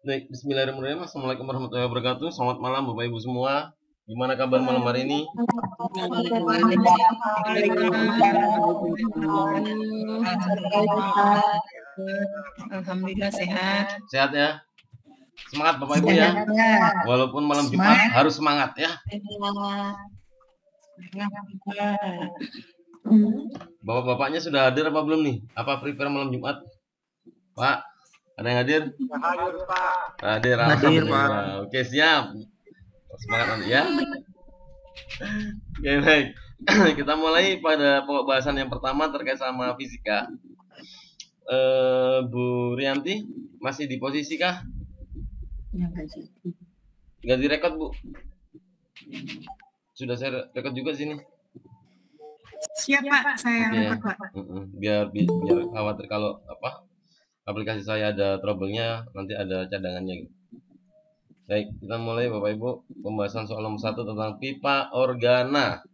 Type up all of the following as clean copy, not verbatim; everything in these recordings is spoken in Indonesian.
Baik, bismillahirrahmanirrahim. Assalamualaikum warahmatullahi wabarakatuh. Selamat malam Bapak Ibu semua. Gimana kabar malam hari ini? Alhamdulillah sehat. Sehat ya? Semangat Bapak Ibu ya. Walaupun malam Jumat harus semangat ya. Bapak-bapaknya sudah hadir apa belum nih? Apa prepare malam Jumat? Pak, ada yang hadir? Hadir, Pak. Hadir, alhamdulillah. Oke, siap. Semangat nanti ya. Oke, baik. Kita mulai pada pokok bahasan yang pertama terkait sama fisika. Bu Rianti masih di posisi kah? Nggak direkod, Bu? Sudah saya rekod juga sini. Siap Pak, saya rekod Pak. Biar khawatir kalau aplikasi saya ada trouble-nya, nanti ada cadangannya gitu. Baik, kita mulai Bapak Ibu pembahasan soal nomor 1 tentang pipa organa.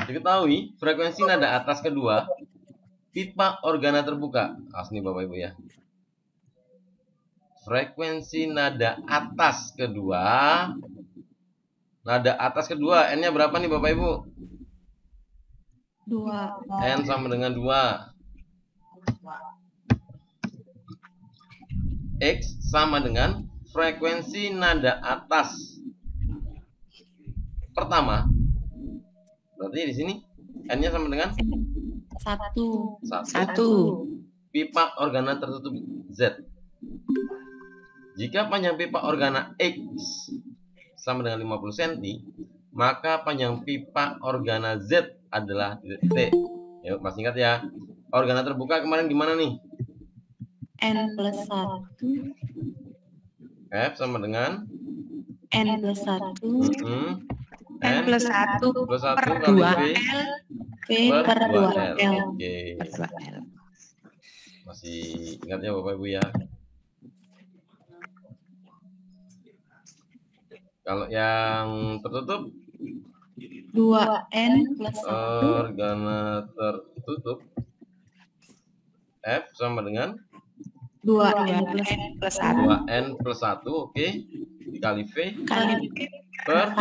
Diketahui frekuensi nada atas kedua pipa organa terbuka. Asli Bapak Ibu ya. Frekuensi nada atas kedua. Nada atas kedua, N-nya berapa nih Bapak Ibu? 2. N sama dengan 2. X sama dengan frekuensi nada atas pertama. Berarti di sini N-nya sama dengan 1. Pipa organa tertutup Z. Jika panjang pipa organa X sama dengan 50 cm, maka panjang pipa organa Z adalah T. Yuk, masih ingat ya. Organa terbuka kemarin gimana nih? N plus 1. F sama dengan N plus 1. N plus 1 per kali 2 V per 2L. Oke. Masih ingat ya Bapak Ibu ya. Kalau yang tertutup 2N plus 1. Organa tertutup F sama dengan 2N plus 1. 2N plus 1, oke. Dikali V per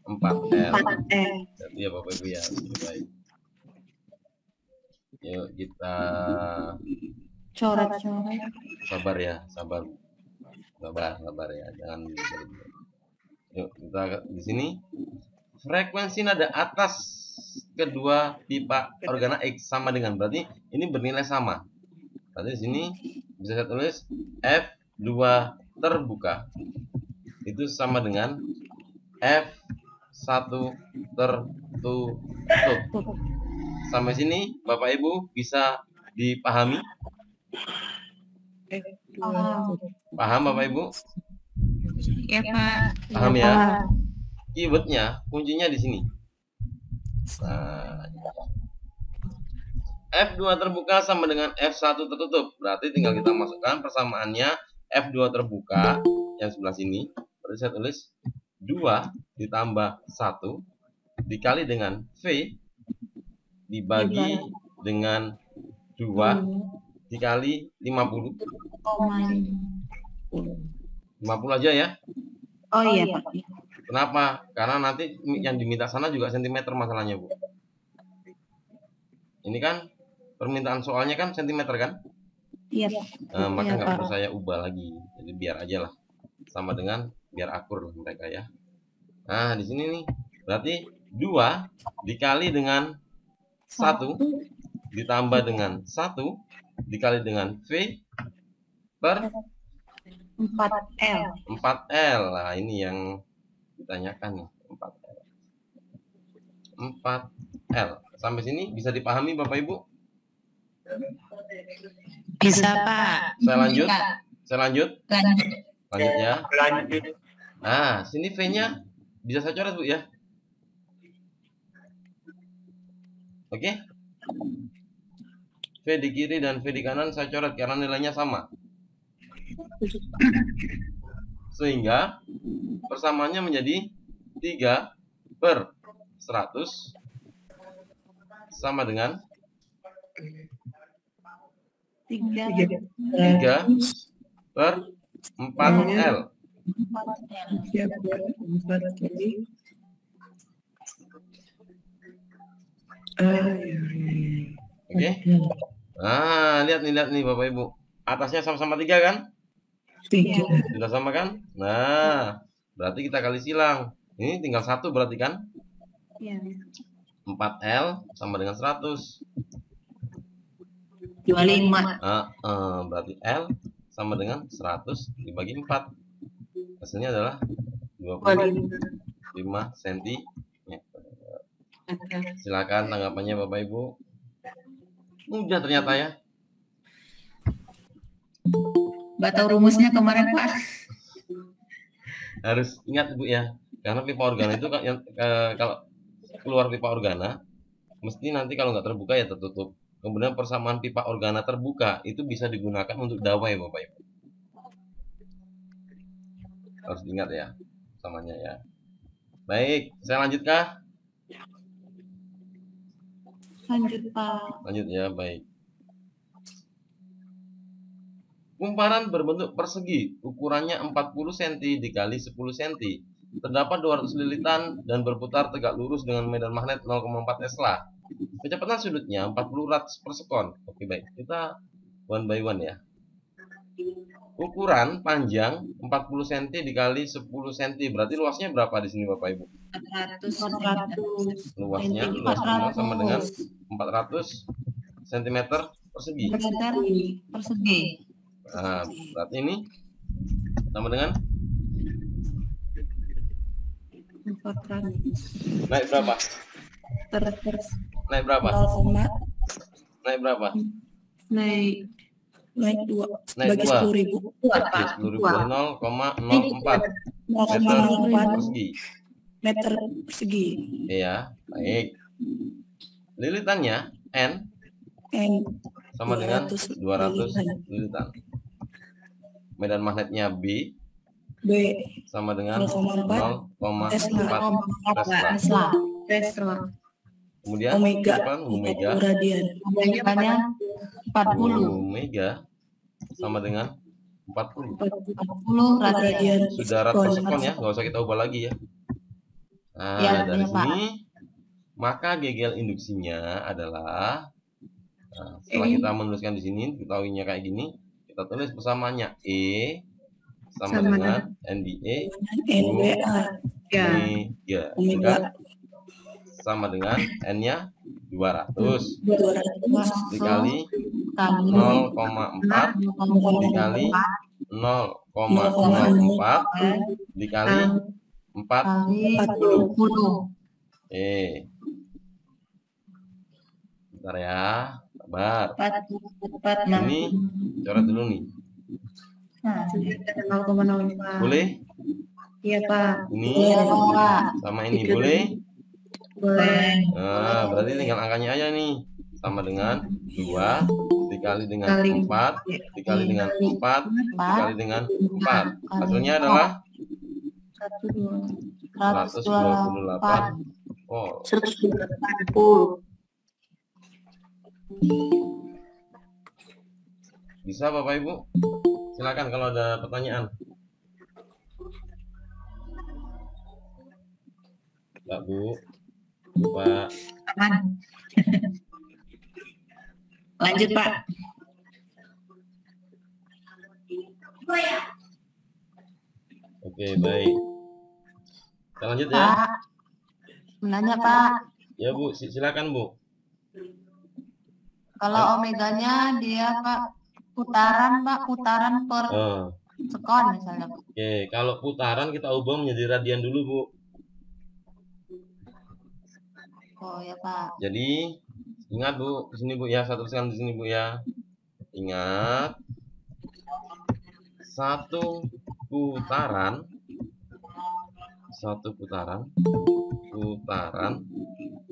4L. Jadi ya Bapak Ibu ya, baik. Yuk kita coret-coret. Sabar ya, sabar ya, jangan. Yuk kita di sini frekuensi nada atas kedua pipa organa X sama dengan, berarti ini bernilai sama. Berarti di sini bisa saya tulis F2 terbuka itu sama dengan F1 tertutup. Sampai sini Bapak Ibu bisa dipahami? Paham Bapak Ibu? Ya Pak. Paham ya? Keywordnya, kuncinya di sini. Nah, F2 terbuka sama dengan F1 tertutup. Berarti tinggal kita masukkan persamaannya F2 terbuka yang sebelah sini. Berarti saya tulis 2 ditambah 1 dikali dengan V dibagi dengan 2 dikali 50. 50 aja ya. Oh iya Pak. Kenapa? Karena nanti yang diminta sana juga sentimeter masalahnya Bu. Ini kan permintaan soalnya kan sentimeter kan? Iya Pak. Maka nggak perlu saya ubah lagi. Jadi biar aja lah. Sama dengan biar akur lah mereka ya. Nah di sini nih berarti 2 dikali dengan 1 ditambah dengan 1 dikali dengan V per 4L. 4L. Nah ini yang ditanyakan nih, 4L. 4L. Sampai sini bisa dipahami Bapak Ibu? Bisa Pak. Saya lanjut. Lanjut ya. Nah, sini V-nya bisa saya coret Bu ya. Oke. V di kiri dan V di kanan saya coret karena nilainya sama. Sehingga persamaannya menjadi 3 per 100 sama dengan 3 per 4L. Oke. Nah, lihat nih Bapak Ibu. Atasnya sama-sama 3 kan? 3. Sudah sama kan? Nah, berarti kita kali silang. Ini tinggal 1 berarti kan? Iya. 4L sama dengan 100. 25. Berarti L sama dengan 100 dibagi 4. Hasilnya adalah 25 cm. Silakan tanggapannya Bapak Ibu. Mudah ternyata ya. Mbak tahu rumusnya kemarin Pak? Harus ingat Bu ya. Karena pipa organa itu kalau keluar pipa organa, mesti nanti kalau nggak terbuka ya tertutup. Kemudian persamaan pipa organa terbuka itu bisa digunakan untuk dawai Bapak Ibu. Harus diingat ya samanya ya. Baik, saya lanjut kah? Lanjut Pak. Lanjut ya, baik. Kumparan berbentuk persegi, ukurannya 40 cm dikali 10 cm. Terdapat 200 lilitan dan berputar tegak lurus dengan medan magnet 0,4 Tesla. Kecepatan sudutnya 40 rad per sekon. Oke, baik. Kita one by one ya. Ukuran panjang 40 cm dikali 10 cm. Berarti luasnya berapa di sini Bapak Ibu? 400. Luasnya sama dengan 400 cm persegi. Persegi. Nah, berarti ini sama dengan 400. naik berapa? Naik berapa? 0, Naik berapa? Naik naik 2. Naik Bagi 2. 10.000. Oke, 10.000 dari 0,04 meter persegi. Meter persegi. Iya, baik. Lilitannya N N sama dengan 200 lilitan. Medan magnetnya B sama dengan 0,4 Tesla. Kemudian omega radian. Omeganya 40. omega sama dengan 40 radian. sudah rad per sekon ya, nggak usah kita ubah lagi ya. Nah, Ya, dari ya, sini maka GGL induksinya adalah setelah kita menuliskan di sini, kita tahunya kayak gini, kita tulis persamaannya E sama dengan NDE omega sama dengan N-nya 200 dikali 0,4 dikali 0,04 dikali 40. Bentar ya, sabar. Ini coret dulu nih. 0,04. Boleh? Iya Pak. Ini sama ini boleh? Boleh. Nah, berarti tinggal angkanya aja nih. Sama dengan 2 dikali dengan 4 dikali dengan 4 dikali dengan 4. Hasilnya adalah 128 volt. 180. Bisa Bapak Ibu? Silakan kalau ada pertanyaan. Pak Bu, Pak. Aman. Lanjut Pak. Oke, baik. Kita lanjut ya. Pak. Menanya Pak. Ya Bu, silakan Bu. Kalau omeganya dia Pak putaran per sekon misalnya. Oke, kalau putaran kita ubah menjadi radian dulu Bu. Oh ya Pak. Jadi ingat Bu, di sini Bu ya, saya tuliskan di sini Bu ya. Ingat, satu putaran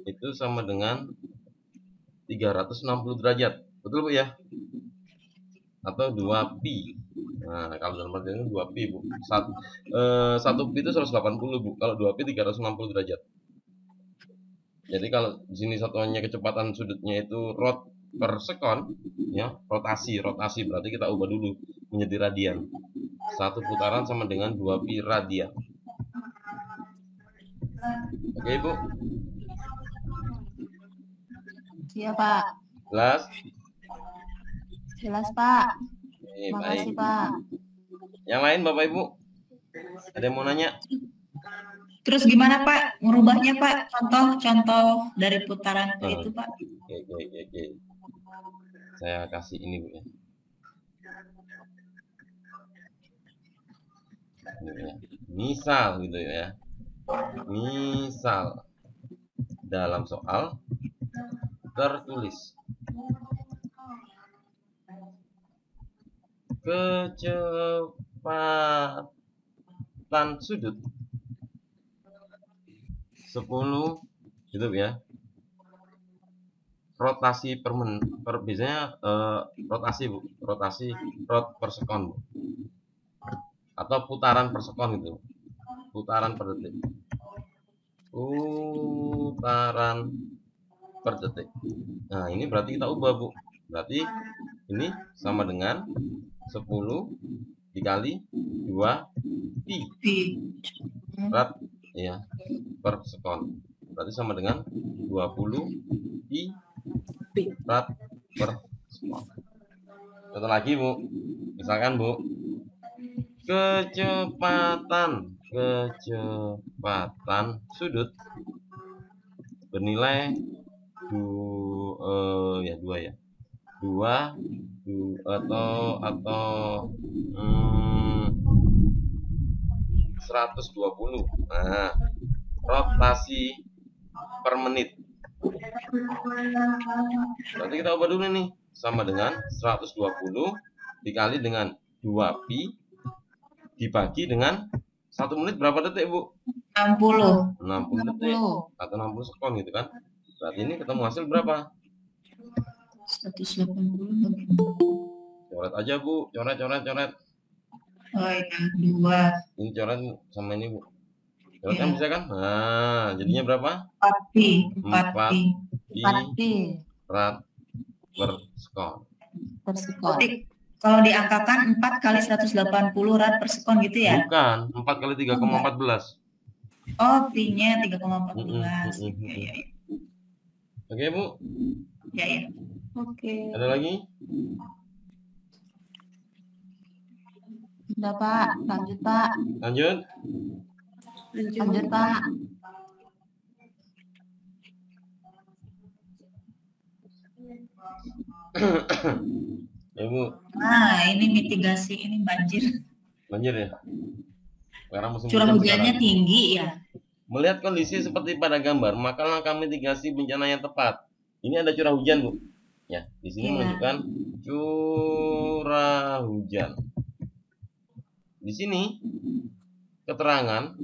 itu sama dengan 360 derajat. Betul Bu ya? Atau 2pi. Nah, kalau dalam artian ini 2pi Bu. 1 pi itu 180 Bu. Kalau 2pi 360 derajat. Jadi kalau di sini satuannya kecepatan sudutnya itu rod per sekon, ya, rotasi berarti kita ubah dulu menjadi radian. 1 putaran sama dengan 2 pi radian. Oke, Ibu? Siap, Pak. Jelas? Jelas, Pak. Oke, Makasih, baik. Pak. Yang lain Bapak Ibu? Ada yang mau nanya? Terus gimana Pak merubahnya Pak? Contoh dari putaran ke itu Pak. Oke. Saya kasih ini Bu ya. Misal gitu ya. Misal dalam soal tertulis kecepatan sudut 10 gitu ya. Rotasi biasanya rotasi Bu, rotasi rot per sekon Bu. Atau putaran per sekon gitu. Putaran per detik. Putaran per detik. Nah, ini berarti kita ubah Bu. Berarti ini sama dengan 10 dikali 2 pi rad ya per sekon. Berarti sama dengan 20 pi rad per sekon. Contoh lagi Bu. Misalkan Bu, kecepatan sudut bernilai 2 atau 120. Nah, rotasi per menit. Berarti kita ubah dulu nih, sama dengan 120 dikali dengan 2 pi dibagi dengan 1 menit berapa detik Bu? 60 detik atau 60 sekon gitu kan. Berarti ini ketemu hasil berapa? 180. Coret aja Bu, coret. Oh iya, 2. Ini coret sama ini Bu. Coret kan bisa kan? Nah, jadinya berapa? 4 pi. 4 pi rad per sekon. Berarti kalau diangkakan 4 kali 180 rad per sekon gitu ya? Bukan, 4 kali 3,14. Oh, pi-nya 3,14. Ya. Oke Bu? Ya. Oke. Ada lagi? Udah Pak, lanjut Pak. Lanjut Pak. Ya Bu. Nah, ini mitigasi ini banjir ya? Sekarang musim curah hujannya tinggi ya. Melihat kondisi seperti pada gambar, maka langkah mitigasi bencana yang tepat. Ini ada curah hujan Bu. Ya, di sini menunjukkan curah hujan. Di sini keterangan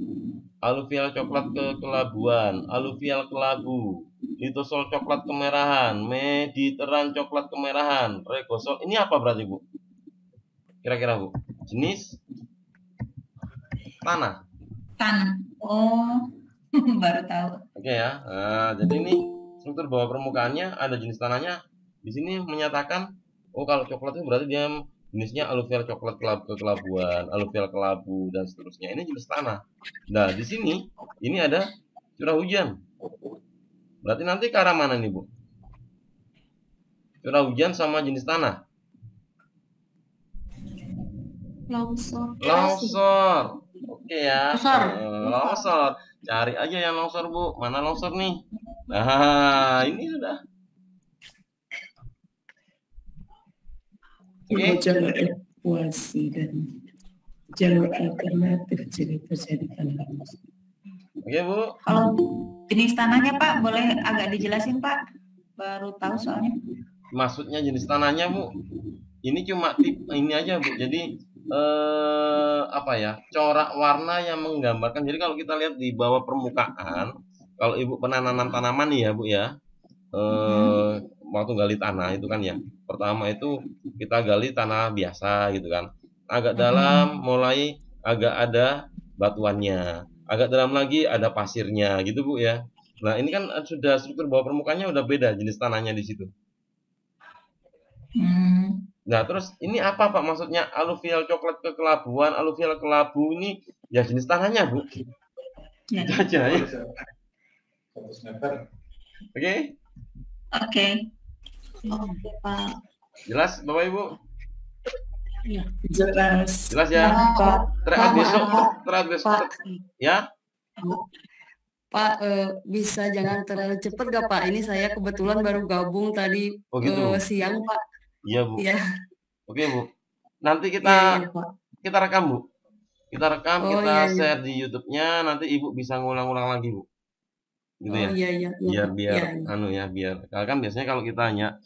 aluvial coklat kekelabuan, aluvial kelabu, litosol coklat kemerahan, mediteran coklat kemerahan, regosol. Ini apa berarti Bu? Kira-kira Bu? Jenis tanah. Oh, baru tahu. Oke ya. Nah, jadi ini struktur bawah permukaannya ada jenis tanahnya. Di sini menyatakan, oh kalau coklat itu berarti dia jenisnya aluvial coklat kekelabuan, aluvial kelabu dan seterusnya. Ini jenis tanah. Nah, di sini ini ada curah hujan. Berarti nanti ke arah mana nih Bu? Curah hujan sama jenis tanah. Longsor. Oke ya. Longsor. Cari aja yang longsor Bu. Mana longsor nih? Nah, ini sudah. Oke. Jalur evakuasi dan jalur alternatif jadi terjadikan longsor. Oke Bu. Kalau jenis tanahnya Pak, boleh agak dijelasin Pak? Baru tahu soalnya. Maksudnya jenis tanahnya Bu? Ini cuma tip ini aja Bu. Jadi corak warna yang menggambarkan. Jadi kalau kita lihat di bawah permukaan, kalau Ibu pernah nanam tanaman nih ya Bu ya, waktu gali tanah itu kan ya, pertama itu kita gali tanah biasa gitu kan, agak dalam mulai agak ada batuannya, agak dalam lagi ada pasirnya gitu Bu ya. Nah ini kan sudah struktur bawah permukaannya udah beda jenis tanahnya di situ. Nah, terus ini apa Pak maksudnya aluvial coklat kekelabuan, aluvial kelabu ini ya jenis tanahnya, Bu. Ya. Itu aja ya. Oke, Oke. Oke, Pak. jelas Bapak Ibu? Jelas. Jelas ya? Pak. Terakhir besok, Pak. ya? Pak, bisa jangan terlalu cepat gak Pak? Ini saya kebetulan baru gabung tadi Oh gitu. siang Pak. Iya, Bu. Iya. Oke, Bu. Nanti Iya, kita iya, Pak. rekam, Bu. Kita rekam, Oh, kita iya, iya. share di YouTube-nya, nanti Ibu bisa ngulang-ulang lagi, Bu. Gitu ya. Oh iya, iya. Biar Iya, iya. biar kan biasanya kalau kita hanya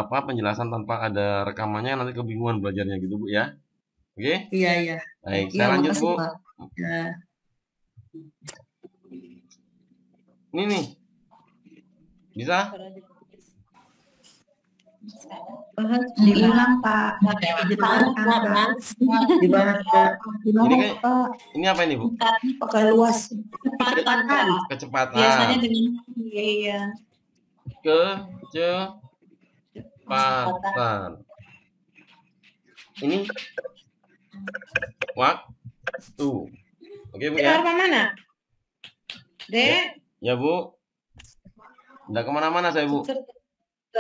penjelasan tanpa ada rekamannya nanti kebingungan belajarnya gitu, Bu ya. Oke? Iya, iya. Baik, Iya, saya lanjut, makasih, Bu. Pak. Ya. Ini nih. Bisa? Diulang, Pak. Di mana Pak? Ini kayak ini apa ini, Bu? Pakai luas. Kecepatan. Kecepatan. Biasanya dengan iya. Kecepatan. Ini waktu. Oke, Bu ya. Mana? Dek, Ya, Bu. Nggak kemana-mana saya, Bu.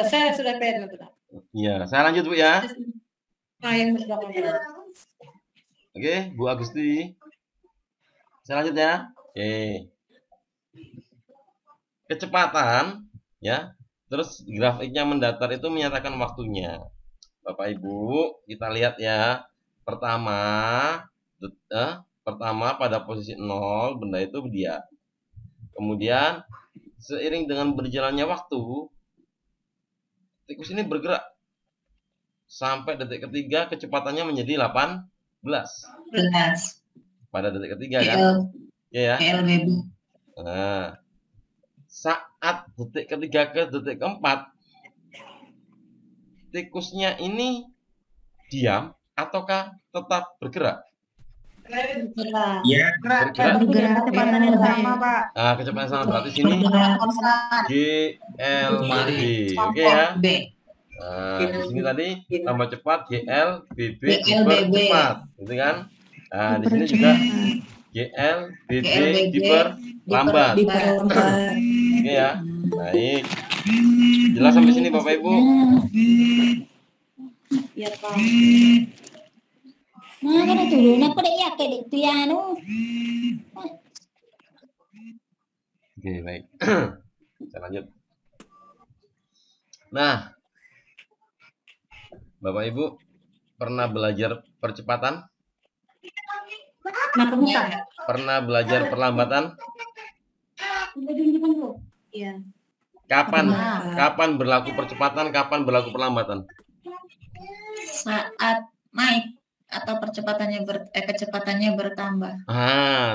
saya sudah pedo. Iya, saya lanjut, Bu ya. Yang sudah Oke, Bu Agusti. Saya lanjut ya. Oke. Kecepatan, ya. Terus grafiknya mendatar itu menyatakan waktunya. Bapak Ibu, kita lihat ya. Pertama pada posisi 0, benda itu dia. Kemudian seiring dengan berjalannya waktu, tikus ini bergerak sampai detik ketiga kecepatannya menjadi 18 pada detik ketiga kan? Iya ya. Nah, saat detik ketiga ke detik keempat, tikusnya ini diam ataukah tetap bergerak? Bergerak. Bergerak. Kecepatannya sama, Pak. Nah, kecepatan sama berarti sini GLB. Oke ya. Nah, di sini tadi tambah cepat GLBB dipercepat, gitu kan? Nah, di sini juga GLBB diperlambat. Oke ya. Baik. Jelas sampai sini Bapak Ibu? Iya, Pak. Nah, kan turun aku deh ya kayak itu ya anu. Oke, baik. Saya lanjut. Nah, Bapak Ibu pernah belajar percepatan? Kenapa bukan? Pernah belajar perlambatan? Iya. Kapan berlaku percepatan, kapan berlaku perlambatan? Saat naik atau kecepatannya bertambah.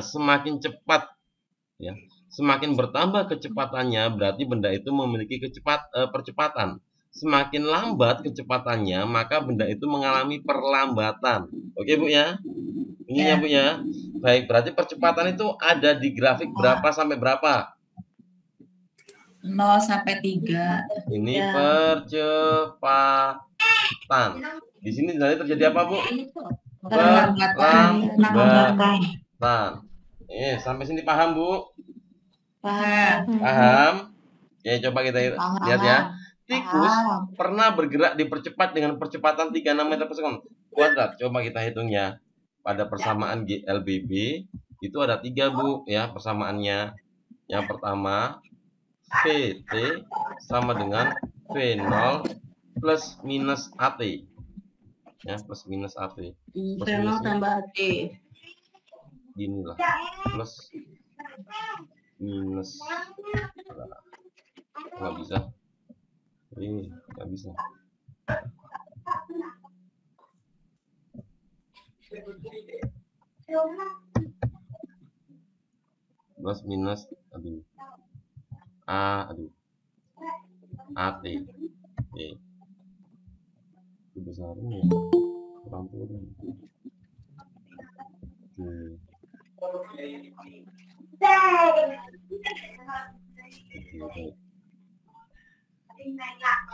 Semakin cepat ya. Semakin bertambah kecepatannya berarti benda itu memiliki percepatan. Semakin lambat kecepatannya maka benda itu mengalami perlambatan. Oke, Bu ya? Ini ya, Bu ya. Baik, berarti percepatan itu ada di grafik berapa sampai berapa? 0 sampai 3. Ini percepatan. Di sini terjadi apa, Bu? Perlambatan. Sampai sini paham, Bu? Paham? Ya, coba kita lihat ya. Tikus pernah bergerak dipercepat dengan percepatan 36 meter per sekon kuadrat. Coba kita hitung ya. Pada persamaan GLBB itu ada 3, Bu, ya persamaannya. Yang pertama, VT sama dengan V0 plus minus AT. Ya, plus minus AT. V0 tambah AT. Ginilah. Plus minus. Nggak bisa. Ini nggak bisa. Plus minus, aduh. AT. Oke. Itu besarnya kurang turun.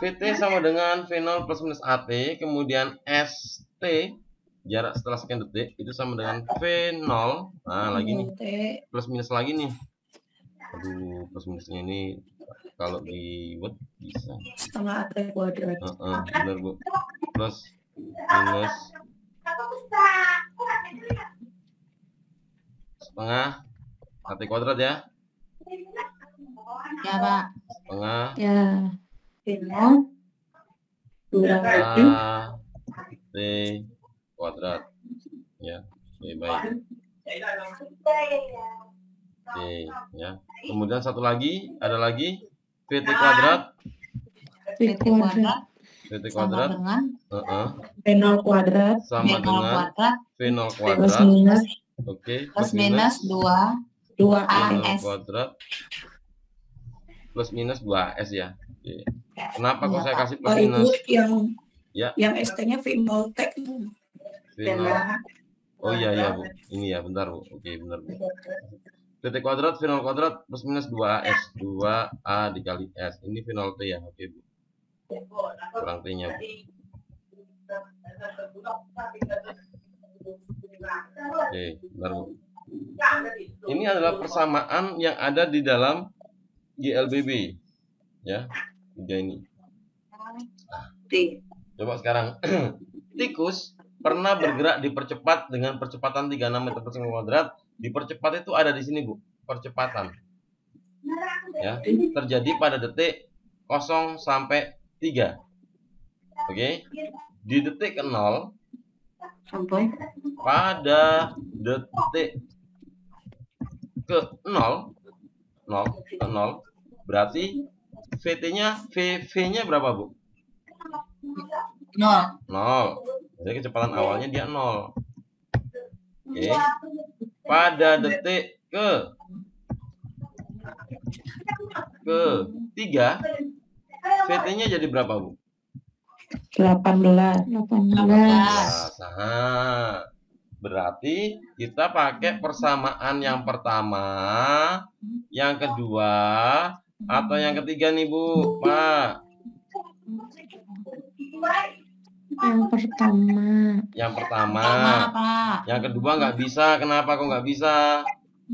VT sama dengan V0 plus minus AT, kemudian ST, jarak setelah sekian detik, itu sama dengan V0. Nah, lagi nih, plus minus lagi nih. Aduh, plus minusnya ini kalau dibuat bisa. Setengah AT kuadrat. Bener, Bu. Plus minus setengah AT kuadrat ya. Ya, Pak. Setengah Ya. AT kuadrat. Ya, oke, baik. Oke, ya. Kemudian satu lagi, ada lagi VT kuadrat. VT kuadrat VT sama kuadrat dengan V0 kuadrat sama V0 dengan kuadrat V0 plus kuadrat. minus Oke, plus minus 2 2 V0 AS. kuadrat plus minus 2S ya. Oke. Kenapa kok Iya, saya Pak. kasih plus Oh, Ibu minus? yang Ya. ST-nya V0 Tech. V0. Oh iya ya, Bu. Ini ya, bentar, Bu. Oke, benar, Bu. VT kuadrat V0 kuadrat plus minus 2S. 2A dikali S. Ini V0 T ya. Oke, Bu. Kurang T-nya, Bu. Oke, bentar, Bu. Ini adalah persamaan yang ada di dalam GLBB. Ya, tiga ini. Coba sekarang. Tikus pernah bergerak dipercepat dengan percepatan 36 meter per sekon kuadrat. Dipercepat itu ada di sini, Bu. Percepatan. Ya, terjadi pada detik 0 sampai 3. Oke. Di detik ke 0 sampai pada detik ke 0 ke 0 berarti VV-nya berapa, Bu? 0. Jadi kecepatan awalnya dia 0. Oke. Pada detik ke 3 VT-nya jadi berapa, Bu? 18. 18. Nah, berarti kita pakai persamaan yang pertama, yang kedua, atau yang ketiga nih, Bu, Pak? Yang pertama. Pak. Yang kedua nggak bisa. Kenapa kok nggak bisa?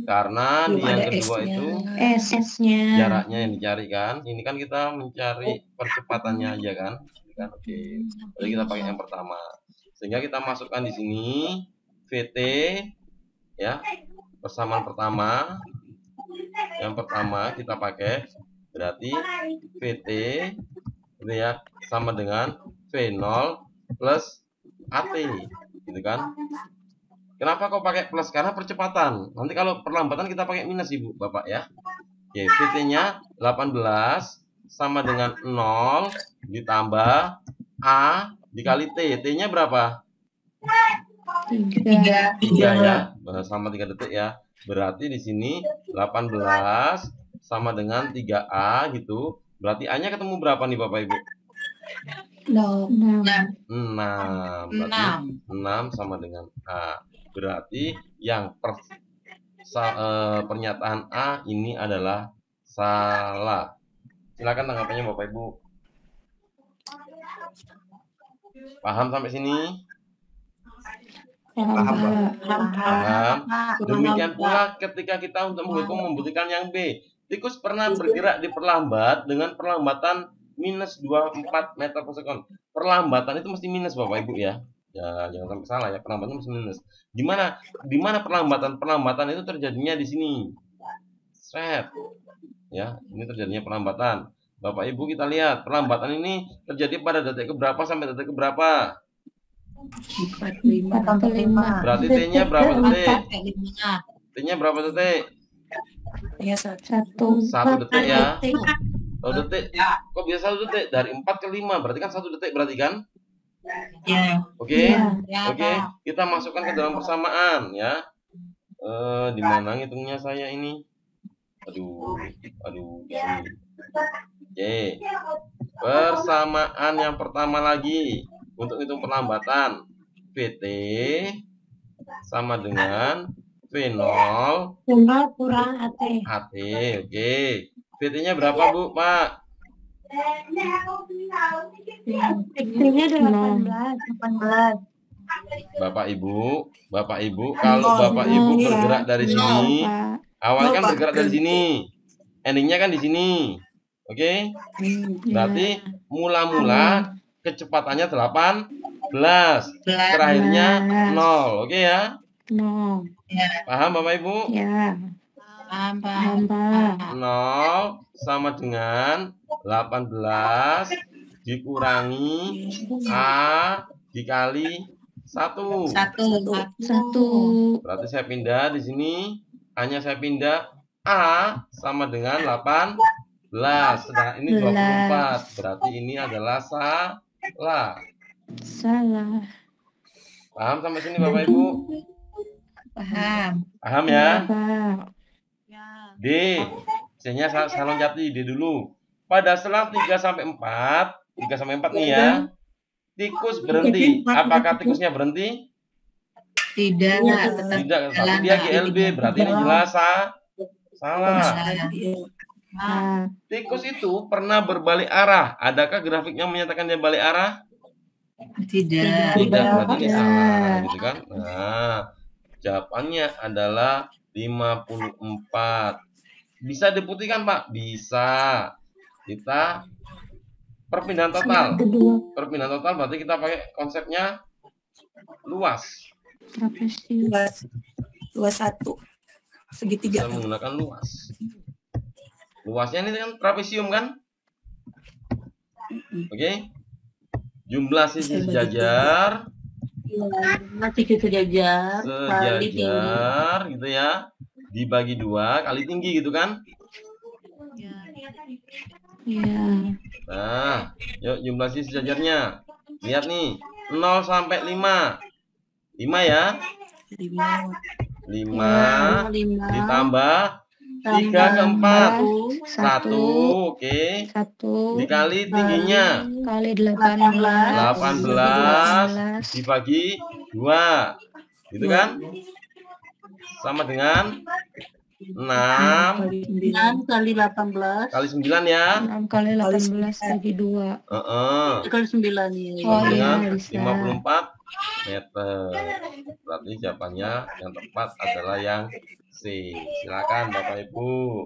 Karena di Belum yang ada kedua S-nya. itu SS-nya. jaraknya yang dicari kan. Ini kan kita mencari percepatannya aja kan. Oke. Jadi kita pakai yang pertama. Sehingga kita masukkan di sini VT ya. Persamaan pertama. Yang pertama kita pakai berarti VT itu ya sama dengan V0 plus AT gitu kan. Kenapa kok pakai plus? Karena percepatan. Nanti kalau perlambatan kita pakai minus, Ibu, Bapak ya. Oke, VT-nya 18 sama dengan 0 ditambah A dikali T. T-nya berapa? 3. 3 ya. Sama 3 detik ya. Berarti di sini 18 sama dengan 3A gitu. Berarti A-nya ketemu berapa nih, Bapak Ibu? 6. 6. Berarti 6 sama dengan A. Berarti yang pernyataan A ini adalah salah. Silakan tanggapannya, Bapak Ibu. Paham sampai sini? Paham. Demikian pula ketika kita untuk menghitung membuktikan yang B. Tikus pernah bergerak diperlambat dengan perlambatan minus 24 meter per sekon. Perlambatan itu mesti minus, Bapak Ibu ya. Ya, jangan sampai salah ya, perlambatan mesti minus. Di mana perlambatan itu terjadinya di sini. Set. Ya, ini terjadinya perlambatan. Bapak Ibu kita lihat, perlambatan ini terjadi pada detik keberapa sampai detik keberapa? 45. Berarti T-nya berapa detik? T-nya berapa detik? Ya, 1 detik ya. 1 detik. Kok bisa 1 detik? Dari 4 ke 5. Berarti kan 1 detik berarti kan? Ya. Oke. Ya, Oke. Kita masukkan ke dalam persamaan ya. Di mana ngitungnya saya ini? Aduh. Ini. Oke. Persamaan yang pertama lagi untuk hitung perlambatan. VT sama dengan V0 kurang AT. AT. Oke. VT-nya berapa, Bu, Pak? X-nya 18. Bapak Ibu, kalau Bapak Ibu bergerak dari sini, awalnya kan bergerak dari sini, endingnya kan di sini. Oke? Berarti mula-mula kecepatannya 18, terakhirnya 0. Oke ya? Paham Bapak Ibu? Ya. Paham. 0 sama dengan 18 dikurangi A dikali 1. Satu. Berarti saya pindah di sini, hanya saya pindah A sama dengan 18. Sedangkan ini 24. Berarti ini adalah salah. Paham sampai sini Bapak Ibu? Paham. Paham ya? Pak. D. C-nya saya loncati D dulu. Pada selang 3 sampai 4 nih ya. Tikus berhenti. Apakah tikusnya berhenti? Tidak. Tidak, tapi dia GLB. Berarti ini jelas salah. Tikus itu pernah berbalik arah. Adakah grafiknya menyatakan dia balik arah? Tidak. Berarti ini salah, gitu kan? Nah, jawabannya adalah 54. Bisa diputihkan, Pak? Bisa. Kita perpindahan total. Perpindahan total berarti kita pakai konsepnya luas. Luas 1. Segitiga. Kita menggunakan luas. Luasnya ini kan trapesium kan? Oke. Jumlah sisi sejajar gitu ya. Dibagi 2 kali tinggi gitu kan? Iya. Nah, yuk jumlah sisi sejajarnya. Lihat nih, 0 sampai 5. 5 ya. 5 ditambah 3 ke 4. 1, oke. 1 Dikali tingginya. kali 18 dibagi 2. Gitu kan? Sama dengan 6 kali 18 kali 9 ya. 6 kali 18 bagi 2. kali 9 ya. Oh Dengan iya, bisa. 54 meter. Berarti jawabannya yang tepat adalah yang C. Silakan Bapak Ibu.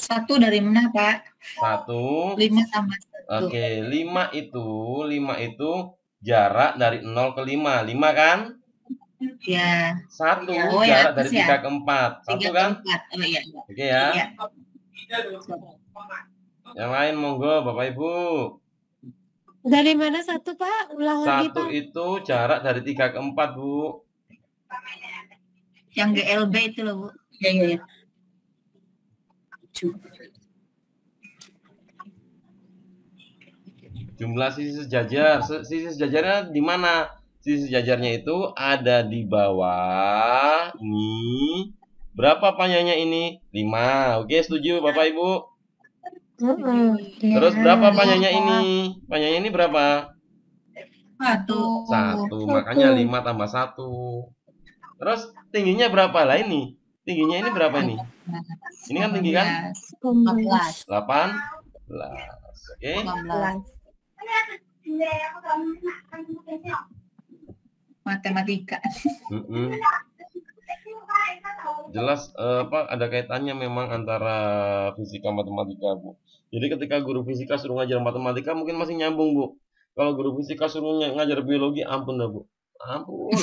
1 dari mana, Pak? 1. 5 sama 1. Oke, 5 itu jarak dari 0 ke 5. 5 kan? Ya. 1 Oh, ya, jarak dari atas ya. 3 ke 4. 1 kan? Oh iya. Oke ya. Iya. Yang lain monggo Bapak Ibu. Dari mana 1, Pak? Ulang lagi, 1 Pak. itu jarak dari 3 ke 4, Bu. Yang GLB itu loh, Bu. Iya. Jumlah sisi sejajar. Sisi sejajarnya di mana? Sisi sejajarnya itu ada di bawah. Ini. Berapa panjangnya ini? 5. Oke, setuju Bapak Ibu? Terus berapa panjangnya ini? Panjangnya ini berapa? 1. 1. Makanya 5 tambah 1. Terus tingginya berapa lah ini? Tingginya ini berapa ini? Ini kan tinggi kan? 15. 18. Oke. 15. Matematika. Jelas ada kaitannya memang antara fisika matematika, Bu. Jadi ketika guru fisika suruh ngajar matematika mungkin masih nyambung, Bu. Kalau guru fisika suruh ngajar biologi, ampun dah, Bu. Ampun.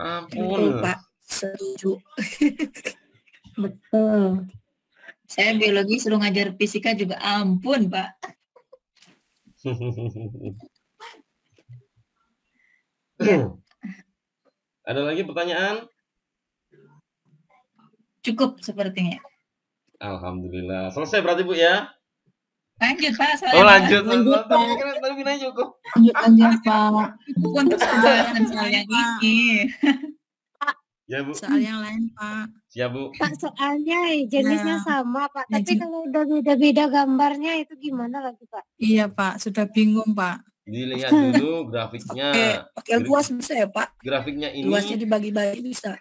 Betul, Pak. Setuju. Betul. Saya biologi suruh ngajar fisika juga ampun, Pak. Ada lagi pertanyaan? Cukup sepertinya. Alhamdulillah. Selesai berarti, Bu ya? Lanjut, Pak. Oh, lanjut. Tapi ini cukup. Lanjut, Pak. Untuk soal yang ini. Ya, Bu. Soal yang lain, Pak. Siap, Bu. Pak, soalnya jenisnya Nah, sama, Pak. ya, Tapi kalau udah beda-beda gambarnya itu gimana lagi, Pak? Iya, Pak. Sudah bingung, Pak. Dilihat dulu grafiknya. Pakai luas bisa ya, Pak? Grafiknya ini Luasnya dibagi-bagi bisa.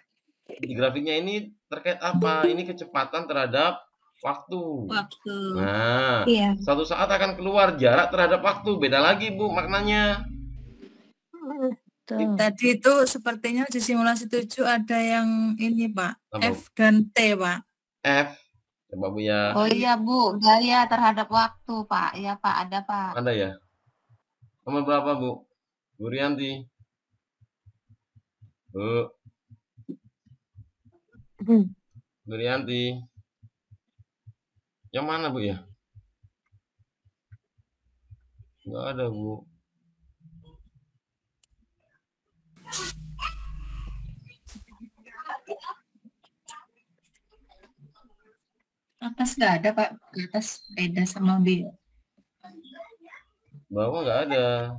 grafiknya ini terkait apa? Ini kecepatan terhadap waktu. Waktu. Nah, Iya. suatu saat akan keluar jarak terhadap waktu. Beda lagi, Bu, maknanya. Tuh. Tadi itu sepertinya di simulasi 7 ada yang ini Pak, Apa? F dan T Pak. F. Coba Bu ya. Oh iya Bu, gaya terhadap waktu Pak. Ya Pak, ada Pak. Ada ya? Nomor berapa, Bu? Bu Rianti. Bu. Bu Rianti. Yang mana, Bu ya? Enggak ada, Bu. Atas nggak ada Pak. Di atas beda sama B. Bawah nggak ada.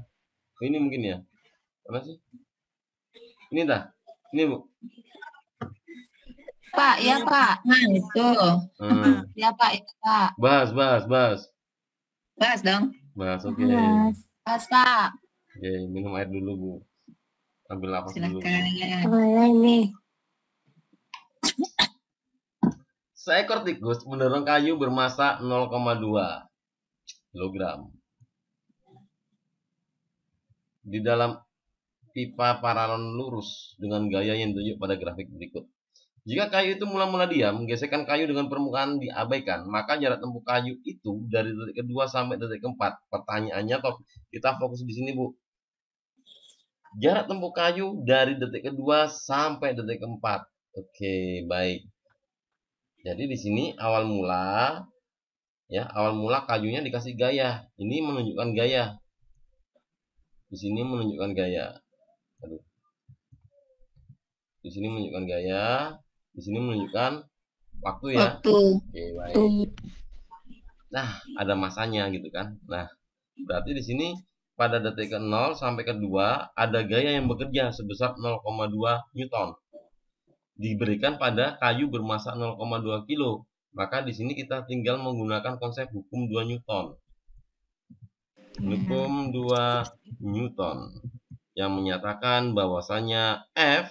Ini mungkin ya. Mana sih? Ini dah. Ini, Bu. Pak, ya Pak. Nah itu. Ya Pak, itu Pak. Bahas. Bahas dong. Bahas, oke. Pas Pak. Oke, minum air dulu, Bu. Ambil nafas dulu. Silakan. Boleh nih. Seekor tikus mendorong kayu bermassa 0,2 kilogram di dalam pipa paralon lurus dengan gaya yang ditunjuk pada grafik berikut. Jika kayu itu mula-mula diam, gesekan kayu dengan permukaan diabaikan, maka jarak tempuh kayu itu dari detik kedua sampai detik keempat. Pertanyaannya, kita fokus di sini, Bu. Jarak tempuh kayu dari detik kedua sampai detik keempat. Oke, baik. Jadi di sini awal mula kayunya dikasih gaya. Ini menunjukkan gaya. Di sini menunjukkan gaya. Aduh. Di sini menunjukkan gaya. Di sini menunjukkan waktu ya. Waktu. Oke, baik. Nah, ada masanya gitu kan. Nah, berarti di sini pada detik ke-0 sampai ke-2 ada gaya yang bekerja sebesar 0,2 Newton. Diberikan pada kayu bermassa 0,2 kilo. Maka di sini kita tinggal menggunakan konsep hukum 2 Newton. Hukum 2 Newton yang menyatakan bahwasanya F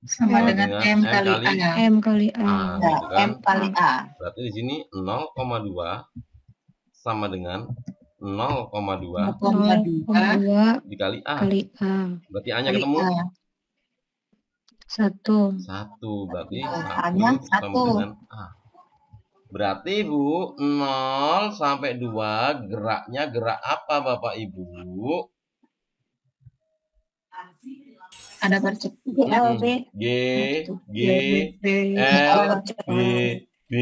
Sama dengan M kali A. M kali A. gitu kan. M kali A. Berarti di sini 0,2 sama dengan 0,2 0,2 dikali A. kali A. Berarti A-nya ketemu? 1. 1. Berarti A-nya 1 sama dengan A. Berarti Bu, 0 sampai 2 geraknya gerak apa Bapak Ibu? Ada percepatan. GLB. G, L, B, B.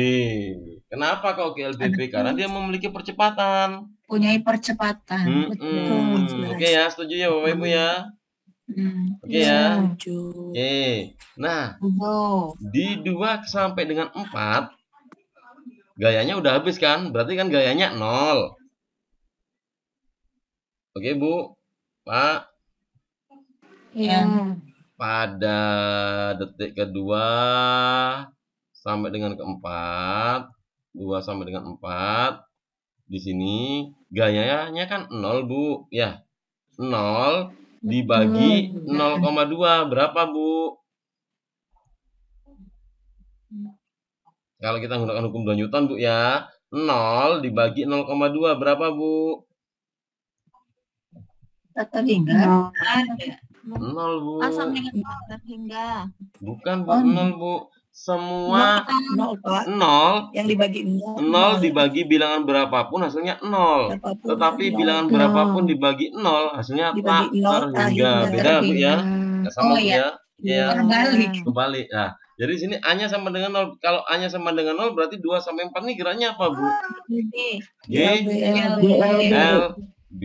Kenapa kok GLBB? Karena dia memiliki percepatan. Punya percepatan. Oke ya, setuju ya Bapak Ibu ya? Oke ya. Oke. Nah, di 2 sampai dengan 4 gayanya udah habis kan? Berarti kan gayanya 0. Oke, Bu. Pak. Iya. Pada detik kedua sampai dengan keempat, 2 sampai dengan 4, di sini gayanya kan 0, Bu. Ya. 0 dibagi 0,2 berapa, Bu? Kalau kita menggunakan hukum 2 Newton, Bu ya. 0 dibagi 0,2 berapa, Bu? Atau hingga. 0, Bu. Asam dengan hingga. Bukan, Bu. 0, Bu. Semua 0 Pak. 0 Yang dibagi 0. 0 dibagi bilangan berapapun hasilnya 0. Tetapi bilangan berapapun dibagi 0 hasilnya tak Dibagi 0, terhingga. Beda, Bu ya. Nggak sama, Bu ya. Iya. Kembali. Nah, jadi di sini A-nya sama dengan 0. Kalau A-nya sama dengan 0 berarti 2 sampai 4 nih geraknya apa, Bu? G, L, B.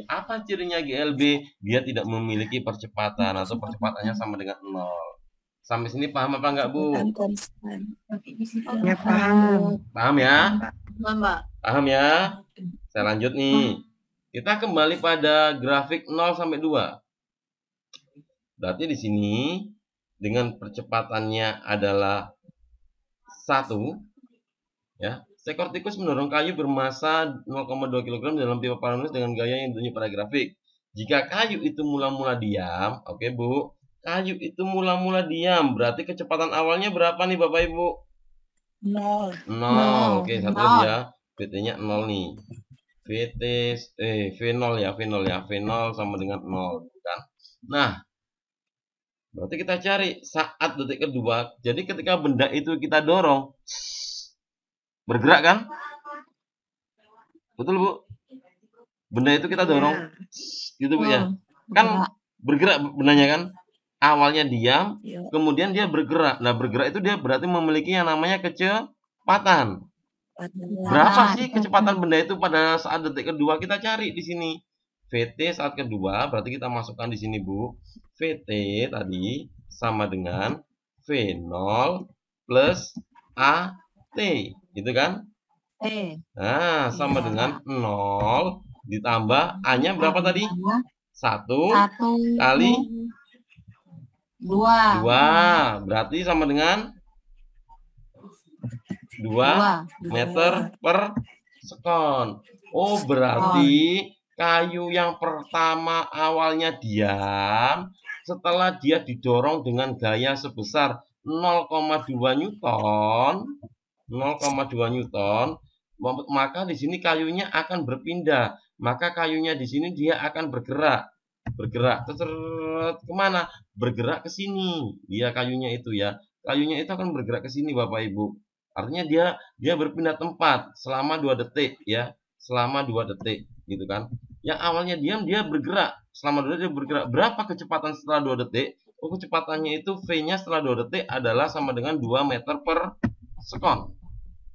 Apa cirinya GLB? Dia tidak memiliki percepatan atau percepatannya sama dengan 0. Sampai sini paham apa enggak, Bu? Ya, paham. Paham ya? Mbak. Paham ya? Saya lanjut nih. Kita kembali pada grafik 0 sampai 2. Berarti di sini dengan percepatannya adalah 1 ya. Seekor tikus mendorong kayu bermassa 0,2 kg dalam pipa paralon dengan gaya yang ditunjuk pada grafik. Jika kayu itu mula-mula diam, oke Bu, kayu itu mula-mula diam, berarti kecepatan awalnya berapa nih Bapak Ibu? Nol. 0. Oke, satu lagi Nol. ya. VT-nya 0 nih. V0 ya, V0 sama dengan 0 kan. Nah, berarti kita cari saat detik kedua. Jadi ketika benda itu kita dorong, bergerak kan? Betul, Bu? Benda itu kita dorong, gitu Bu ya. Kan bergerak bendanya kan? Awalnya diam, Iya. kemudian dia bergerak. Nah, bergerak itu dia berarti memiliki yang namanya kecepatan. Berapa sih kecepatan benda itu pada saat detik kedua? Kita cari di sini. VT saat kedua, berarti kita masukkan di sini, Bu. VT tadi sama dengan V0 plus AT, gitu kan? Nah, sama dengan 0 ditambah A-nya berapa tadi? 1 kali 2. Berarti sama dengan 2 meter per sekon. Oh, berarti kayu yang pertama awalnya diam, setelah dia didorong dengan gaya sebesar 0,2 Newton, maka di sini kayunya akan berpindah. Maka kayunya di sini dia akan bergerak kemana? Bergerak ke sini. Dia kayunya itu ya. Kayunya itu akan bergerak ke sini, Bapak Ibu. Artinya dia berpindah tempat selama 2 detik ya. Selama 2 detik gitu kan. Yang awalnya diam dia bergerak. Selama 2 detik dia bergerak. Berapa kecepatan setelah 2 detik? Oh, kecepatannya itu V-nya setelah 2 detik adalah sama dengan 2 meter per sekon.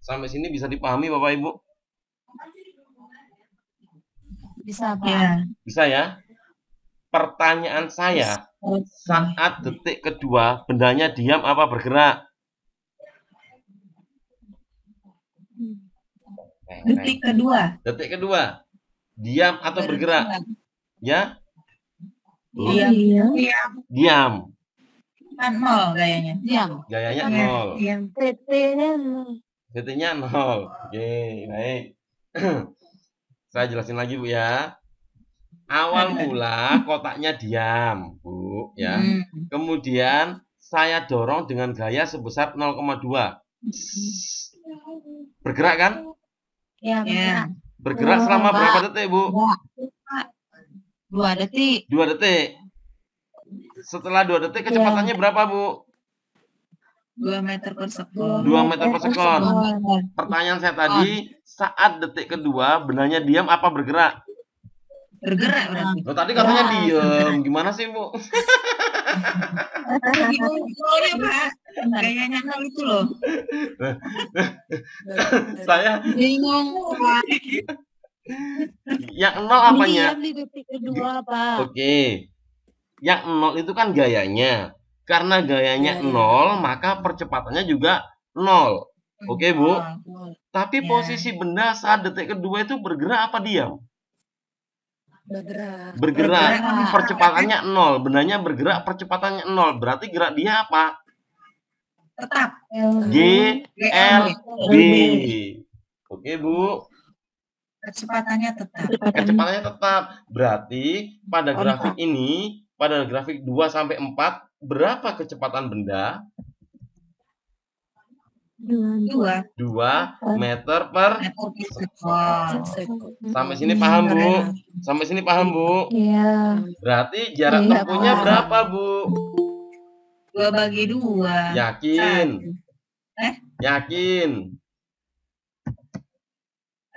Sampai sini bisa dipahami Bapak Ibu? Bisa, Pak. Ya. Bisa ya? Pertanyaan saya, saat detik kedua bendanya diam apa bergerak? Detik kedua. Detik kedua diam atau bergerak? Ya? Diam. Diam. Kan 0 gayanya. Diam. Gayanya 0. PT-nya VT-nya 0. Oke, baik. Saya jelasin lagi, Bu ya. Awal mula kotaknya diam, Bu, ya. Kemudian saya dorong dengan gaya sebesar 0,2. Bergerak kan? Ya, Ya. Bergerak selama berapa detik, Bu? 2 detik. 2 detik. Setelah 2 detik kecepatannya berapa, Bu? 2 meter per sekon. 2 meter per sekon. Pertanyaan saya tadi, saat detik kedua bendanya diam apa bergerak? Bergerak berarti. Oh, tadi katanya diam. Gimana sih, Bu? Nolnya, Pak. Gayanya 0 itu loh. Saya Bingung, Pak. yang 0 apanya? diam di detik kedua, Pak. Oke. Yang 0 itu kan gayanya. Karena gayanya 0, maka percepatannya juga 0. Oke, Bu. Tapi Ya. posisi benda saat detik kedua itu bergerak apa diam? Bergerak. Bergerak. Bergerak. Percepatannya 0. Bendanya bergerak, percepatannya 0. Berarti gerak dia apa? Tetap. G, L, B. Oke, Bu. Kecepatannya tetap. Kecepatannya tetap. Berarti pada grafik ini, pada grafik 2 sampai 4, berapa kecepatan benda? 2 2 meter per meter per sekon. Sampai sini paham, Bu? Sampai sini paham, Bu? Iya. Berarti jarak Iya, tempuhnya Pak. berapa, Bu? 2 bagi 2. Yakin? Yakin?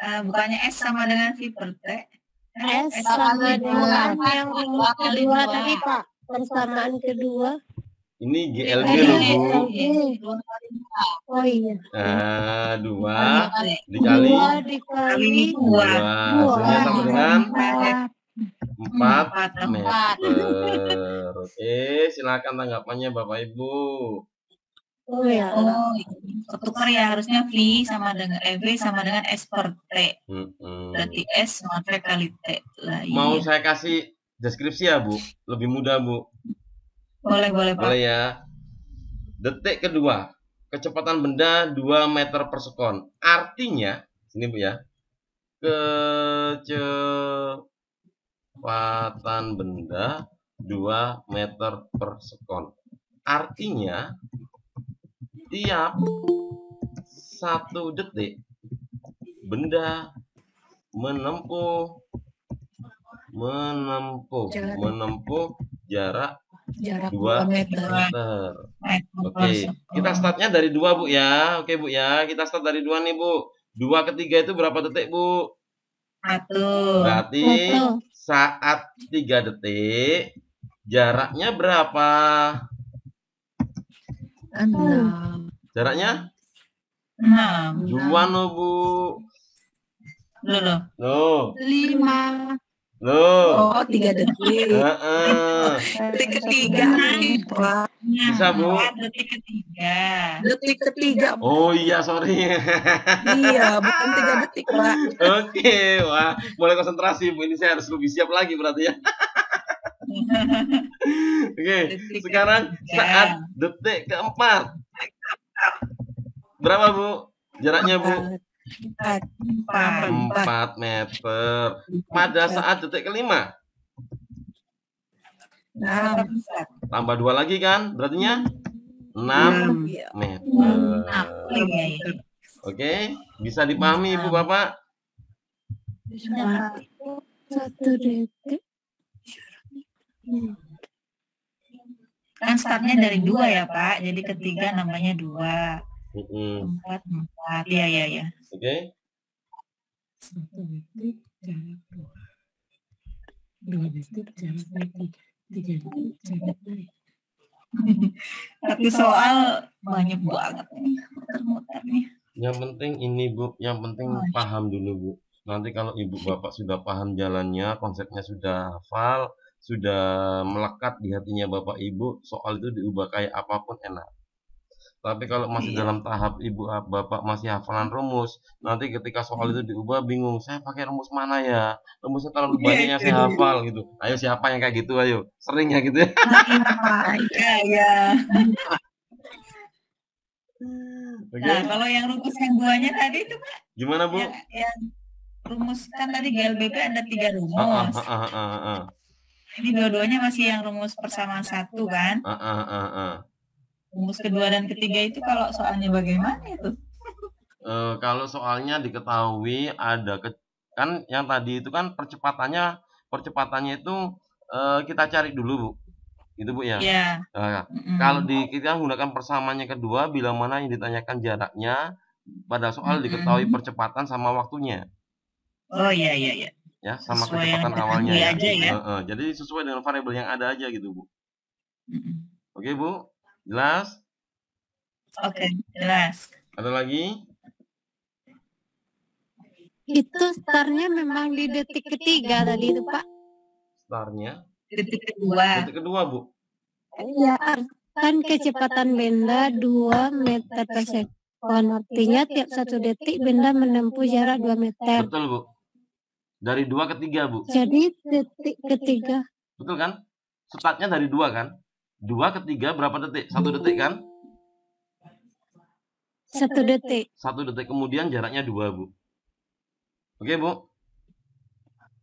Bukannya S sama dengan V per T. S sama dengan yang kedua tadi, Pak. Persamaan kedua. Ini GLB loh, Bu. Oh iya. Nah, 2 dikali 2 dikali 2. Hasilnya sama dengan 4 4 meter. Oke, silakan tanggapannya Bapak Ibu. Oh ya. Oh, ketukar ya, harusnya V sama dengan V sama dengan S per T. Berarti S sama V kali T. Lah, Mau iya. saya kasih deskripsi ya, Bu? Lebih mudah, Bu. Boleh, Pak. Boleh ya. Detik kedua, kecepatan benda 2 meter per sekon. Artinya, sini Bu ya. Kecepatan benda 2 meter per sekon. Artinya, tiap 1 detik benda menempuh jarak Jarak 2 2 meter. meter. Oke, kita startnya dari 2 Bu ya. Oke Bu ya, kita start dari 2 nih Bu. 2 ke 3 itu berapa detik Bu? 1. Berarti saat 3 detik jaraknya berapa? 6. Jaraknya 6. 2 no Bu. Loh. Loh. 5. Loh. Oh, 3 detik. Detik ketiga. Wah, Bisa Bu. Detik ketiga. detik ketiga. Oh iya, sorry. Iya, bukan 3 detik, Pak. Oke, wah, mulai konsentrasi Bu. Ini saya harus lebih siap lagi berarti ya. Oke, sekarang saat detik keempat. Berapa Bu? Jaraknya Bu? 4 meter. Pada saat detik kelima. 6. Tambah 2 lagi kan? Berartinya 6 meter. Oke, bisa dipahami Ibu Bapak? 1 detik. Kan startnya dari 2 ya Pak. Jadi ketiga namanya 2. 4. Iya. Oke. 1 detik jarak 2 detik jarak 3 detik jarak 3. Tapi soal banyak banget nih muter-muter nih. Yang penting ini Bu, yang penting paham dulu Bu. Nanti kalau Ibu Bapak sudah paham jalannya, konsepnya sudah hafal, sudah melekat di hatinya Bapak Ibu, soal itu diubah kayak apapun enak. Tapi kalau masih dalam tahap Ibu Bapak masih hafalan rumus, nanti ketika soal itu diubah bingung, saya pakai rumus mana ya? Rumusnya terlalu banyak yang saya hafal gitu. Ayo siapa yang kayak gitu ayo? Sering ya gitu ya. Iya. Oke. Nah, kalau yang rumus yang 2-nya tadi itu Pak, Gimana Bu? yang rumus kan tadi GLBP ada 3 rumus. Ini dua-duanya masih yang rumus persamaan 1 kan? Rumus kedua dan ketiga itu kalau soalnya bagaimana itu? Kalau soalnya diketahui ada kan yang tadi itu kan percepatannya itu kita cari dulu Bu, gitu Bu ya. Iya. Kalau kita menggunakan persamaannya kedua, bila mana yang ditanyakan jaraknya, pada soal diketahui percepatan sama waktunya. Oh iya. Ya, sama Sesuai kecepatan yang awalnya ya. aja ya. Jadi sesuai dengan variabel yang ada aja gitu Bu. Oke Bu. Jelas? Oke, jelas. Ada lagi? Itu startnya memang di detik ketiga tadi itu Pak. Startnya? Detik kedua. Detik kedua Bu. Iya, kan kecepatan benda 2 meter per sekon. Artinya tiap 1 detik benda menempuh jarak 2 meter. Betul Bu. Dari 2 ke 3 Bu. Jadi detik ketiga. Betul kan? Startnya dari 2 kan? 2 ke 3 berapa detik? 1 detik kan? 1 detik. 1 detik kemudian jaraknya 2 Bu. Oke Bu.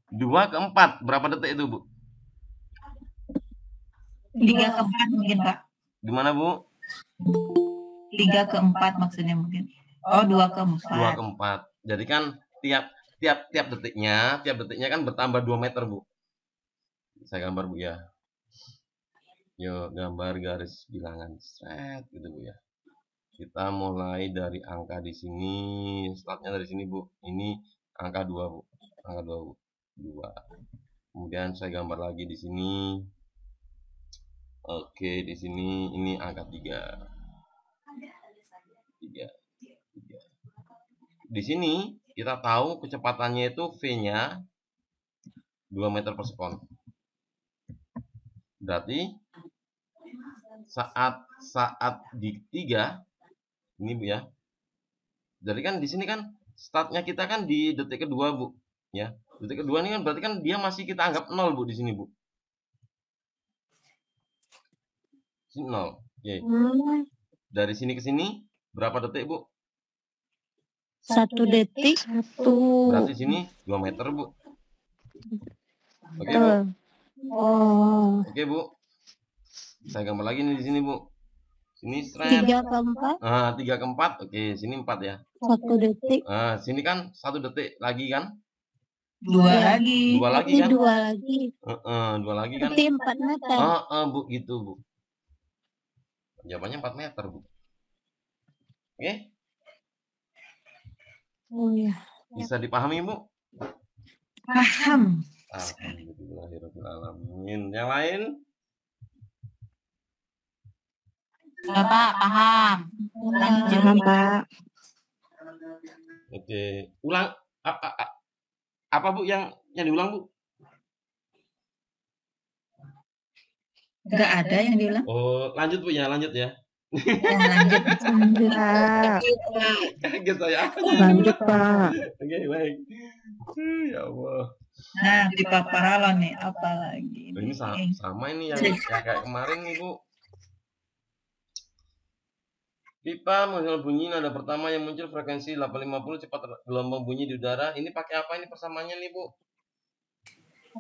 2 ke 4 berapa detik itu Bu? 3 ke 4 mungkin Pak. Gimana Bu? 3 ke 4 maksudnya mungkin. Oh 2 ke 4. 2 ke 4. Jadi kan tiap detiknya kan bertambah 2 meter Bu. Saya gambar Bu ya. Yuk gambar garis bilangan set gitu Bu ya. Kita mulai dari angka di sini, startnya dari sini Bu. Ini angka 2 Bu. Angka 2 Bu. 2. Kemudian saya gambar lagi di sini. Oke, di sini ini angka 3. Di sini kita tahu kecepatannya itu V-nya 2 meter per sekon. Berarti saat di 3 ini Bu ya. Jadi kan di sini kan startnya kita kan di detik kedua Bu, ya. Detik kedua ini kan berarti kan dia masih kita anggap 0 Bu di sini Bu. Sini 0. Oke. Dari sini ke sini berapa detik Bu? 1 detik 1. Berarti sini 2 meter Bu. Oke Bu. Oh. Oke Bu. Saya gambar lagi nih di sini Bu. Sini strap. 3 ke 4. 3 ke 4. Oke, sini 4 ya. 1 detik. Sini kan 1 detik lagi kan? 2 lagi. 2 lagi Berarti kan? 2 lagi. 2 lagi kan? Berarti 4 meter. Bu, gitu, Bu. Jawabannya 4 meter, Bu. Oke? Oh ya. Bisa dipahami, Bu? Paham. Alhamdulillahirobbilalamin. Yang lain? Ya, Pak, paham. Paham, Pak. Oke. Ulang. Apa, Bu, yang diulang, Bu? Enggak ada yang diulang. Oh, lanjut, Bu, ya. Lanjut ya. Lanjut. Kaget saya. Lanjut, Pak. Oke, baik. Ya Allah. Nah, pipa paralon nih, apa lagi? Ini sama ini yang kayak kemarin nih, Bu. Pipa menghasilkan bunyi nada pertama yang muncul frekuensi 850 cepat gelombang bunyi di udara. Ini pakai apa ini persamaannya nih, Bu?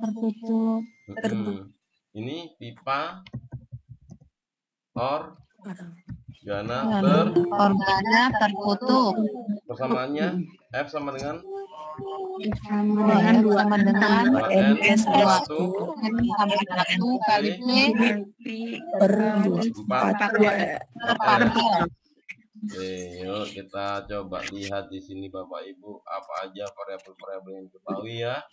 Tertutup. Ini pipa organa Organa tertutup. persamaannya F sama dengan Dengan sama dengan N dua. 1 N sama 1 kali P Per 4. Oke, yuk kita coba lihat di sini Bapak Ibu apa aja variabel-variabel yang diketahui ya.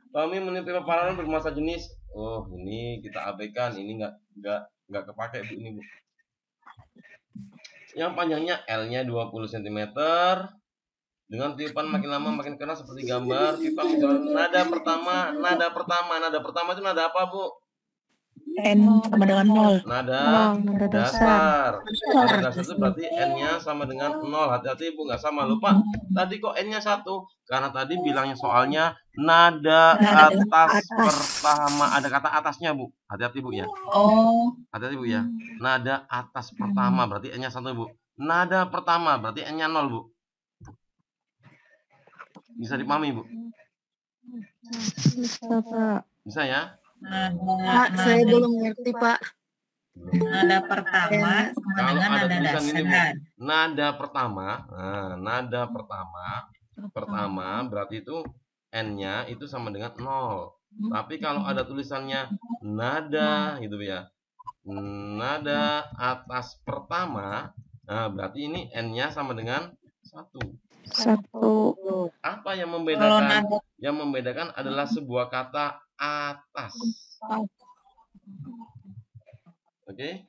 Kami meneliti paralel bermassa jenis. Oh, ini kita abaikan. Ini nggak kepake, Bu, ini, Bu. Yang panjangnya L-nya 20 cm. Dengan tiupan makin lama makin keras seperti gambar. Pipa nada pertama itu nada apa, Bu? N sama dengan 0. Nada dasar. Nada dasar itu berarti N-nya sama dengan 0. Hati-hati, Bu, nggak sama. Lupa. Tadi kok N-nya 1? Karena tadi bilangnya soalnya nada atas pertama. Ada kata atasnya, Bu. Hati-hati, Bu, ya. Oh. Hati-hati, Bu, ya. Nada atas pertama berarti N-nya 1, Bu. Nada pertama berarti N-nya 0, Bu. Bisa dipahami, Bu? Bisa, Pak. Bisa ya? Pak, saya belum ngerti, Pak. Nada pertama sama Kalau dengan ada nada tulisan ini, Bu, dasar. nada pertama. Nah, nada pertama berarti itu N-nya itu sama dengan 0. Tapi kalau ada tulisannya nada gitu ya. Nada atas pertama, nah berarti ini N-nya sama dengan 1. 1. Apa yang membedakan? Yang membedakan adalah sebuah kata atas. Oke?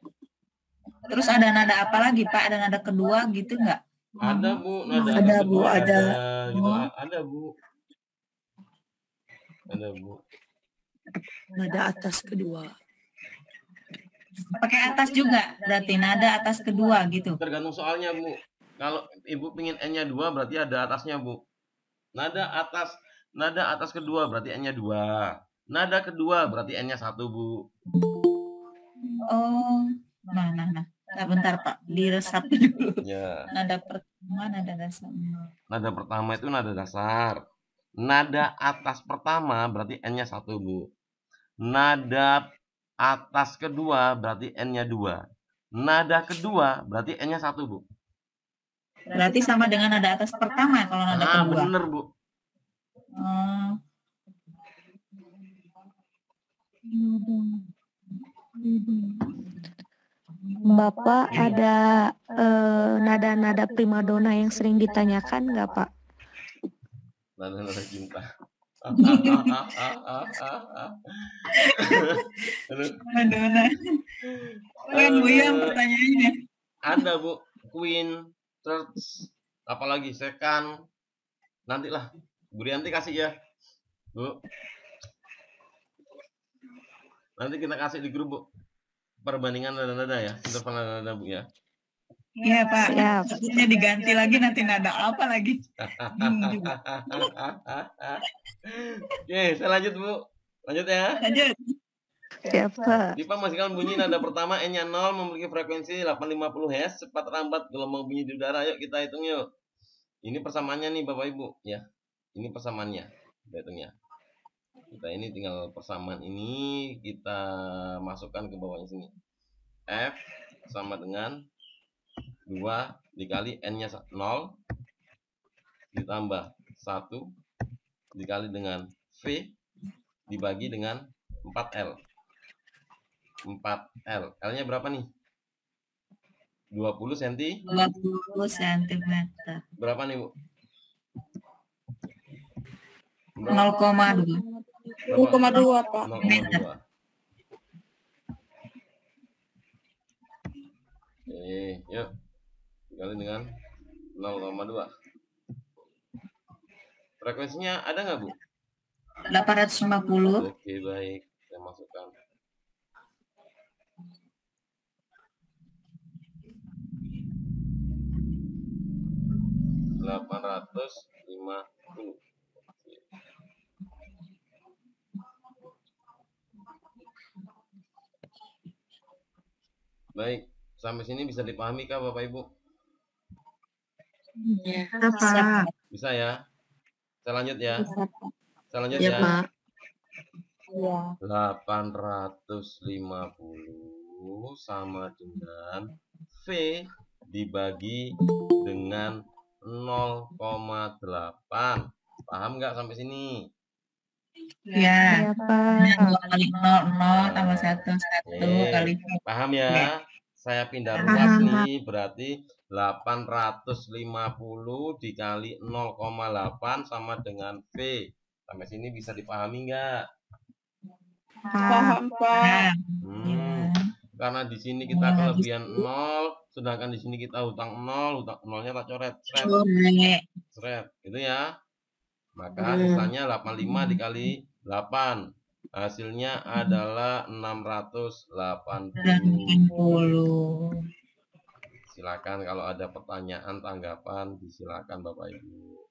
Terus ada nada apa lagi, Pak? Ada nada kedua gitu nggak? Ada, Bu, nada Ada, kedua Bu, ada. Gitu. Ada, Bu. Ada, Bu. Nada atas kedua. Pakai atas juga, berarti nada atas kedua gitu. Tergantung soalnya, Bu. Kalau Ibu pingin N-nya 2 berarti ada atasnya, Bu. Nada atas kedua berarti N-nya 2. Nada kedua berarti N-nya 1, Bu. Oh. Nah, bentar, Pak. Diresapi dulu. Ya. Nada pertama, nada dasar. Nada pertama itu nada dasar. Nada atas pertama berarti N-nya 1, Bu. Nada atas kedua berarti N-nya 2. Nada kedua berarti N-nya 1, Bu. Berarti sama dengan nada atas pertama kalau nada kedua. Bener, Bu. Bapak ada nada-nada primadona yang sering ditanyakan nggak, Pak? Nada-nada cinta. Madonna. Kan Bu yang pertanyaannya. Ada, Bu. Queen, Church, apalagi Second. Nantilah Bu Rianti kasih ya, Bu. Nanti kita kasih di grup, Bu. Perbandingan nada-nada ya, interval nada-nada, Bu, ya. Iya, Pak. Ini diganti lagi nanti nada apa lagi? Oke, saya lanjut, Bu. Lanjut ya. Lanjut. Siapa? Pipa menghasilkan bunyi nada pertama N-nya 0 memiliki frekuensi 850 Hz, cepat lambat gelombang bunyi di udara. Yuk kita hitung yuk. Ini persamaannya nih Bapak Ibu ya. Ini persamaannya. Kita hitung ya. Kita ini tinggal persamaan ini kita masukkan ke bawahnya sini. F sama dengan 2 dikali N-nya 0 ditambah 1 dikali dengan V dibagi dengan 4L. 4L. L-nya berapa nih? 20 cm. 20 cm. Berapa nih, Bu? 0,2. 0,2 Pak. 0,2. Oke, yuk. Dikali dengan 0,2. Frekuensinya ada nggak, Bu? 850. Oke, baik. Saya masukkan. $850. Baik, sampai sini bisa dipahami kah Bapak Ibu? Ya. Pak. Bisa ya? Saya lanjut ya. Saya lanjut Ya, ya. Pak. 850 sama dengan V dibagi dengan 0,8. Paham nggak sampai sini? Ya. Ya, Pak. 2 kali 0 tambah 1 kali. Paham ya? Saya pindah ruas Paham, nih, berarti 850 dikali 0,8 sama dengan V. Sampai sini bisa dipahami nggak? Paham Pak. Karena di sini kita kelebihan 0, sedangkan di sini kita hutang 0, hutang 0-nya tak coret. Seret, gitu ya. Maka sisanya 85 dikali 8. Hasilnya adalah 680. Silakan kalau ada pertanyaan, tanggapan, disilakan Bapak Ibu.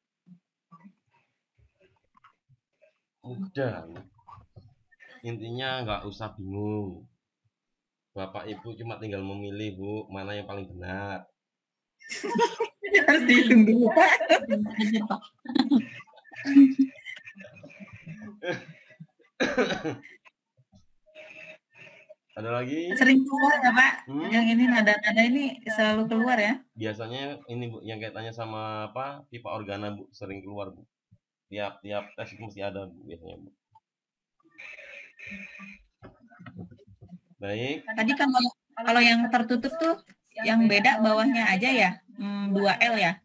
Mudah. Intinya nggak usah bingung. Bapak Ibu cuma tinggal memilih, Bu, mana yang paling benar. Harus dihitung dulu, Pak. Ada lagi? Sering keluar ya, Pak? Yang ini nada-nada ini selalu keluar ya? Biasanya ini, Bu, yang kaitannya sama apa? Pipa organa, Bu, sering keluar, Bu. Tiap tes itu mesti ada, Bu, biasanya, Bu. Baik. Tadi kalau yang tertutup tuh yang beda bawahnya aja ya? 2L ya?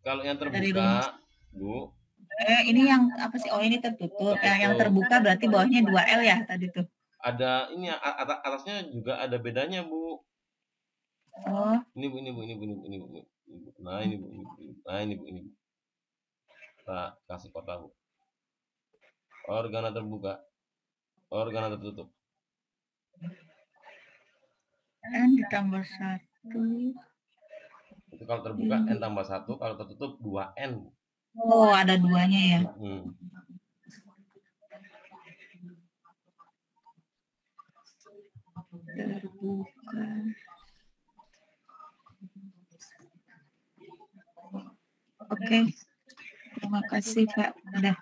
Kalau yang terbuka, Bu. Ini yang apa sih? Oh, ini tertutup. Yang terbuka berarti bawahnya 2L ya tadi tuh. Ada ini atasnya juga ada bedanya, Bu. Oh. Ini Bu. Nah, ini Bu. Nah, kasih kota, Bu. Organa terbuka. Organa tertutup. N ditambah 1. Itu kalau terbuka N tambah 1, kalau tertutup 2N. Oh, ada duanya ya. Terbuka. Oke. Terima kasih, Pak. Udah.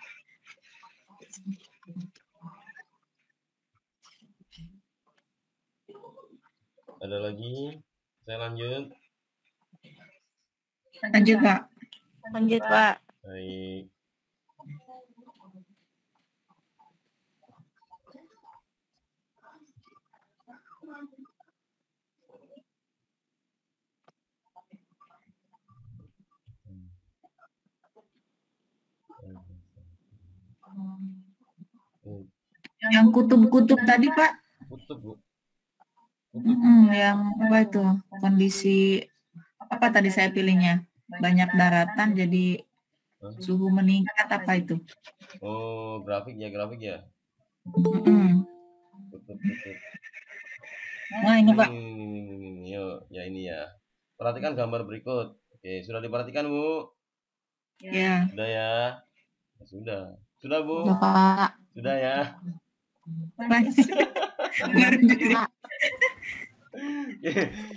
Ada lagi? Saya lanjut. Lanjut, Pak. Lanjut, Pak. Baik. Yang kutub-kutub tadi, Pak? Kutub, Bu. Yang apa itu? Kondisi apa tadi saya pilihnya? Banyak daratan jadi suhu meningkat apa itu? Oh, grafik ya. Kutub. Nah, ini, Pak. Yuk, ya ini ya. Perhatikan gambar berikut. Oke, sudah diperhatikan, Bu? Ya. Sudah ya? Sudah. Sudah, Bu? Sudah, Pak. Sudah ya?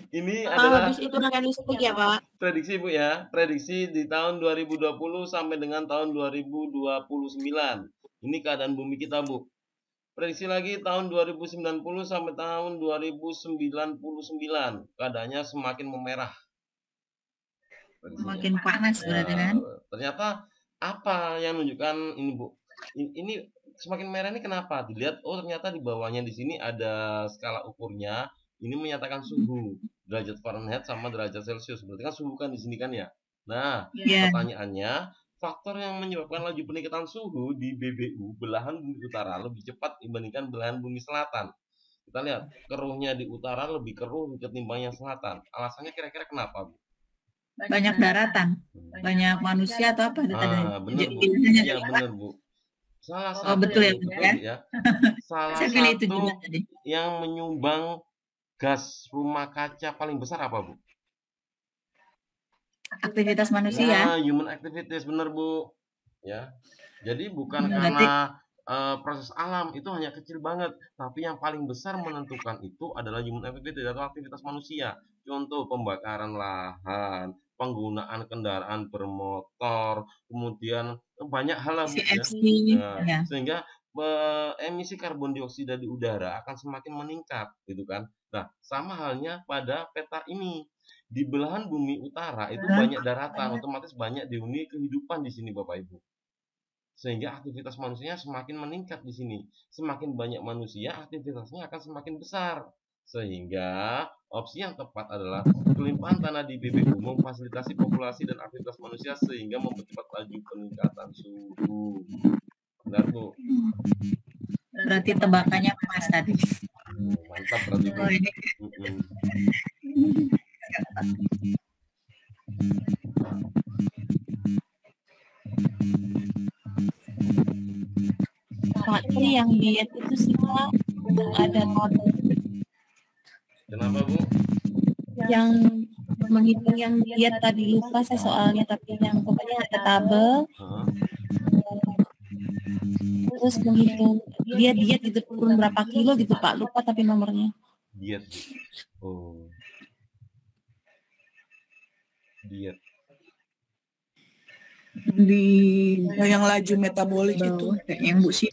Ini adalah habis itu listrik ya, Pak. prediksi, Bu ya. Prediksi di tahun 2020 sampai dengan tahun 2029. Ini keadaan bumi kita, Bu. Prediksi lagi tahun 2090 sampai tahun 2099 keadaannya semakin memerah. Makin panas berarti kan? Ternyata apa yang menunjukkan ini Bu? Ini semakin merah ini kenapa? Dilihat, oh ternyata di bawahnya di sini ada skala ukurnya. Ini menyatakan suhu derajat Fahrenheit sama derajat Celcius. Berarti kan suhu kan di sini kan ya. Nah, pertanyaannya, faktor yang menyebabkan laju peningkatan suhu di BBU belahan bumi utara lebih cepat dibandingkan belahan bumi selatan. Kita lihat keruhnya di utara lebih keruh ketimbang yang selatan. Alasannya kira-kira kenapa, Bu? Banyak daratan, banyak manusia atau apa? Benar, Bu. Iya benar, Bu. Salah satu betul ya, betul, ya. Salah Saya pilih satu itu juga tadi. yang menyumbang gas rumah kaca paling besar apa, Bu? Aktivitas manusia. Ya, human activities, benar, Bu. Ya. Jadi bukan karena proses alam, itu hanya kecil banget, tapi yang paling besar menentukan itu adalah human activity atau aktivitas manusia. Contoh pembakaran lahan, penggunaan kendaraan bermotor, kemudian banyak hal lah, Bu, ya. Sehingga emisi karbon dioksida di udara akan semakin meningkat gitu kan. Nah, sama halnya pada peta ini. Di belahan bumi utara itu banyak daratan, otomatis banyak dihuni kehidupan di sini Bapak Ibu. Sehingga aktivitas manusianya semakin meningkat di sini. Semakin banyak manusia, aktivitasnya akan semakin besar. Sehingga opsi yang tepat adalah kelimpahan tanah di BBU memfasilitasi populasi dan aktivitas manusia sehingga mempercepat laju peningkatan suhu. Benar, Bu? Berarti tebakannya pas tadi. Mantap berarti, Bu. Tapi yang diet itu sih Pak, ada model. Kenapa, Bu? Yang menghitung yang diet tadi lupa saya soalnya, tapi yang pokoknya ada tabel. Terus menghitung dia diet itu turun berapa kilo gitu Pak, lupa tapi nomornya. Diet. Oh. Diet. Di yang laju metabolik itu yang Bu sih.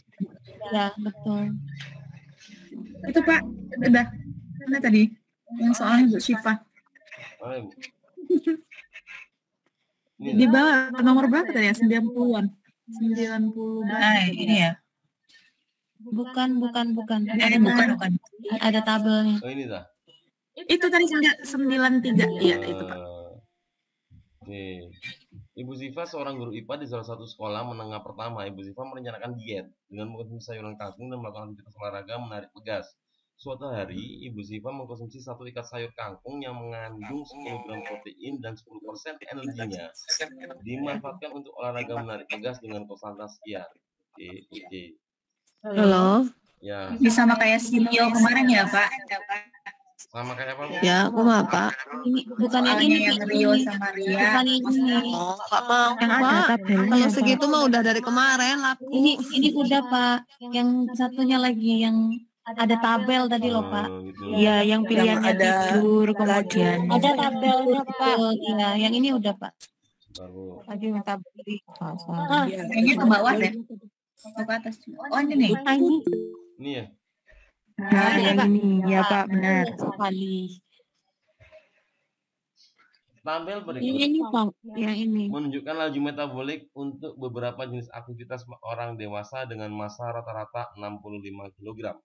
Ya, betul. Itu Pak, udah. Mana tadi? Yang soalnya Bu Syifa. Oh, Di bawah nomor berapa tadi ya? 90-an. 90. Nah, ini ya. Bukan. Ada bukan. Ada tabelnya. Oh, ini dah. Itu tadi 93. Iya, itu Pak. Oke. Ibu Ziva seorang guru IPA di salah satu sekolah menengah pertama. Ibu Ziva merencanakan diet dengan mengkonsumsi sayuran kangkung dan melakukan aktivitas olahraga menarik pegas. Suatu hari, Ibu Ziva mengkonsumsi 1 ikat sayur kangkung yang mengandung 10 gram protein dan 10% energinya dimanfaatkan untuk olahraga menarik pegas dengan konstanta sekian. Oke. Halo. Ya. Ini sama kayak Sinio kemarin ya Pak? Sama kayak apa, Bu? Ya, aku mau Pak. Ini bukan yang ini, yang Rio sama Ria. Bukan ini. Oh, nggak mau Yang ada Pak. tabelnya. Kalau segitu mah udah dari kemarin lah. Ini udah Pak. Yang satunya lagi yang ada tabel tadi loh Pak. Iya, Gitu. yang pilihannya ada tidur kemudian. laju. Ada tabelnya Pak. Iya, yang ini udah Pak. Bentar, Bu. Lagi metabolik. Kayaknya ke bawah deh. Ke atas. Oh ini nih. Ini ya. Nah, yang ini ya Pak, benar sekali. Tabel berikut Ini Pak, yang ini. menunjukkan laju metabolik untuk beberapa jenis aktivitas orang dewasa dengan massa rata-rata 65 kg.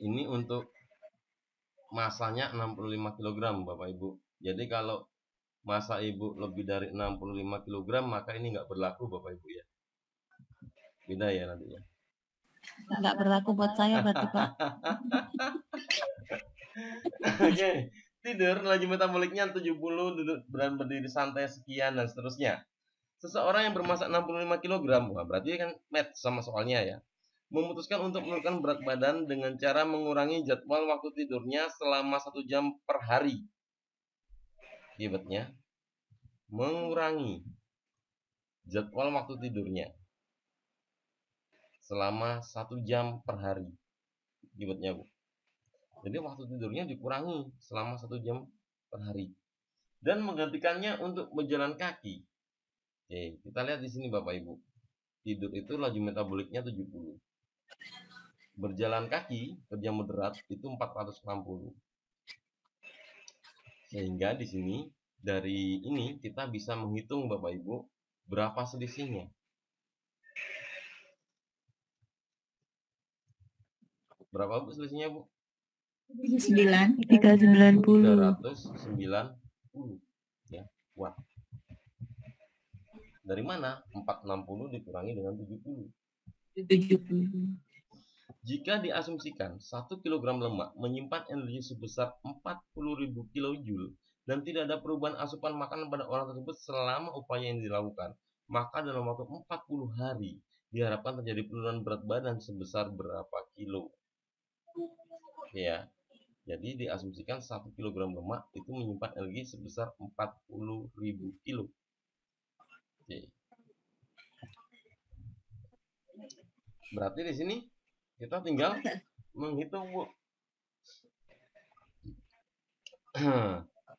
Ini untuk massanya 65 kg, Bapak Ibu. Jadi kalau massa Ibu lebih dari 65 kg, maka ini nggak berlaku, Bapak Ibu ya. Beda ya nanti ya. Nggak berlaku buat saya berarti Pak. Oke. Tidur, laju metaboliknya 70, duduk dan berdiri santai sekian dan seterusnya. Seseorang yang bermassa 65 kg, wah berarti kan match sama soalnya ya. Memutuskan untuk menurunkan berat badan dengan cara mengurangi jadwal waktu tidurnya selama 1 jam per hari. Akibatnya, mengurangi jadwal waktu tidurnya selama 1 jam per hari. Akibatnya, Bu. Jadi waktu tidurnya dikurangi selama 1 jam per hari. Dan menggantikannya untuk berjalan kaki. Oke, kita lihat di sini Bapak Ibu. tidur itu laju metaboliknya 70. Berjalan kaki kerja moderat itu 460. Sehingga di sini dari ini kita bisa menghitung Bapak Ibu berapa selisihnya. Berapa Bu selisihnya Bu? 390. 390 ya, watt. Dari mana? 460 dikurangi dengan 70. Jika diasumsikan 1 kg lemak menyimpan energi sebesar 40.000 kJ dan tidak ada perubahan asupan makanan pada orang tersebut selama upaya yang dilakukan, maka dalam waktu 40 hari diharapkan terjadi penurunan berat badan sebesar berapa kilo. Ya. Jadi diasumsikan 1 kg lemak itu menyimpan energi sebesar 40.000 kilo. Oke. Berarti di sini kita tinggal menghitung Bu.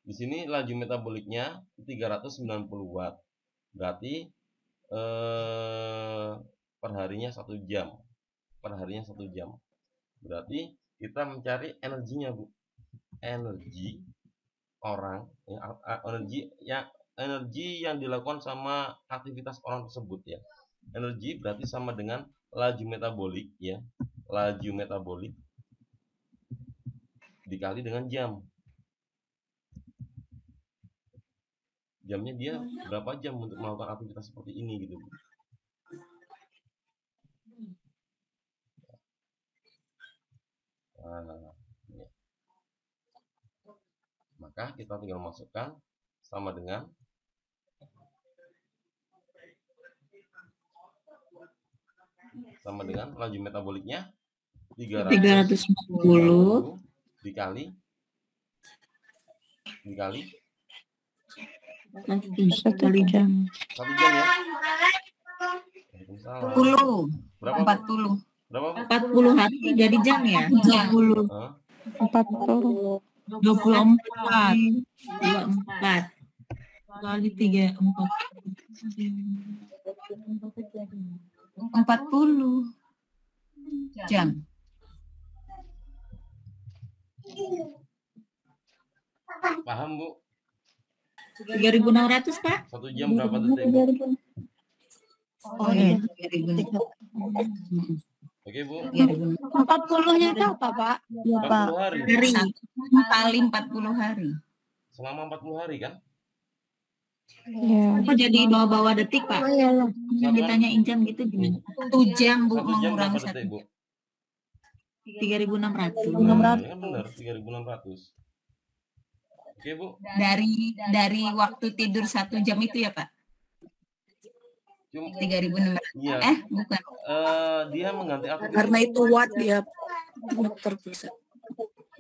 Di sini laju metaboliknya 390 watt. Berarti perharinya 1 jam. Perharinya 1 jam. Berarti kita mencari energinya Bu. Energi orang, energi yang dilakukan sama aktivitas orang tersebut ya. Energi berarti sama dengan laju metabolik ya. Laju metabolik dikali dengan jam. Jamnya dia berapa jam untuk melakukan aktivitas seperti ini gitu. Nah, ya. Maka kita tinggal masukkan sama dengan laju metaboliknya 390 dikali 1 jam. 1 jam ya. 40. Berapa? 40. Berapa? 40 hari jadi jam ya? 40. 40. 24. 24. Kali 3, 40 jam. Paham Bu? 3.600 Pak? 1 jam berapa detik Bu? Oh iya, 3.600. Oke Bu. 40-nya itu apa Pak? 40 hari. Kali 40 hari. Selama 40 hari kan? Ya. Kok jadi bawa-bawa detik Pak? Oh iya lah. Yang ditanyain jam gitu gimana? 1 jam Bu 1 jam mengurangi berapa detik Bu? 3.600. Ya benar 3.600. Oke Bu. Dari waktu tidur 1 jam itu ya Pak? 3.600. Iya. Bukan. Dia mengganti aktivitas. Karena itu watt dia meter bisa.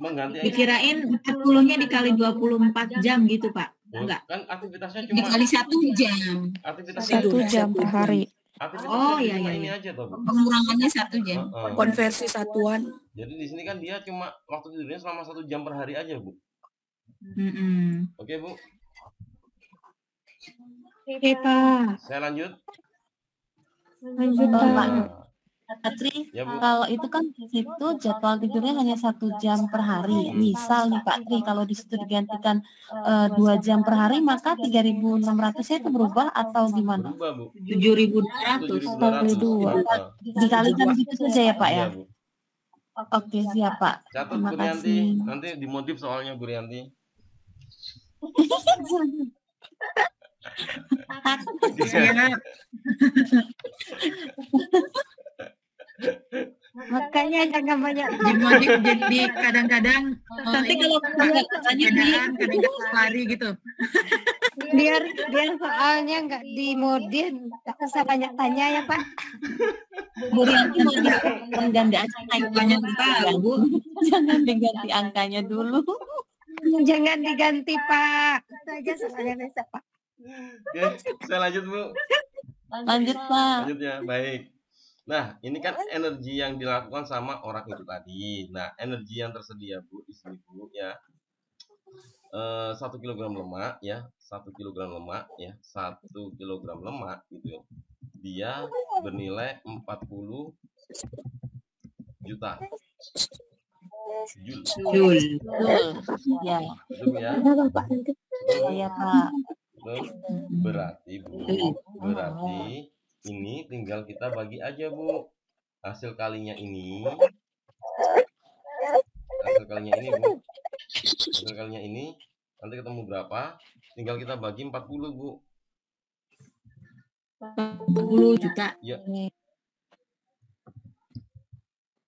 Mengganti Dikirain 40-nya dikali 24 jam gitu Pak. Enggak. Kan aktivitasnya cuma Dikali 1 jam. aktivitasnya 1 jam per hari. aktivitasnya iya, cuma iya. ini aja toh Bu. Pengurangannya 1 jam. Konversi satuan. Jadi di sini kan dia cuma waktu tidurnya selama 1 jam per hari aja Bu. Oke Bu. Oke Pak. Saya lanjut. Lanjut Nah, Pak. Tri, ya Bu. kalau itu kan di situ jadwal tidurnya hanya 1 jam per hari. Misal nih Pak Tri, kalau di situ digantikan 2 jam per hari, maka 3.600-nya itu berubah atau gimana? Berubah Bu. 7.200. 7.200. Dikalikan gitu saja ya Pak ya? Iya Bu. Oke siap Pak. Catat Terima Bu Rianti. kasih. Nanti dimodif soalnya Bu Rianti. Makanya jangan banyak Dimodif jadi kadang-kadang nanti kalau tanya kadang-kadang lari gitu. biar soalnya nggak dimodif, nggak usah banyak tanya ya Pak. Bu Rianti mau mengganti angkanya Banyak tahu. Jangan diganti angkanya dulu. Jangan diganti Pak. Itu aja soalnya bisa Pak. Oke, saya lanjut Bu. Lanjut Pak. Lanjut ya, baik. Nah, ini kan energi yang dilakukan sama orang itu tadi. Nah, energi yang tersedia Bu di sini Bu ya. 1 kilogram lemak ya, 1 kilogram lemak ya, 1 kilogram lemak gitu, dia bernilai 40 juta Jul. Ya. Itu Bu ya. Iya, Pak. Terus berarti Bu, berarti ini tinggal kita bagi aja Bu. Hasil kalinya ini Bu. Hasil kalinya ini nanti ketemu berapa? Tinggal kita bagi 40 Bu. 40 juta. Ya.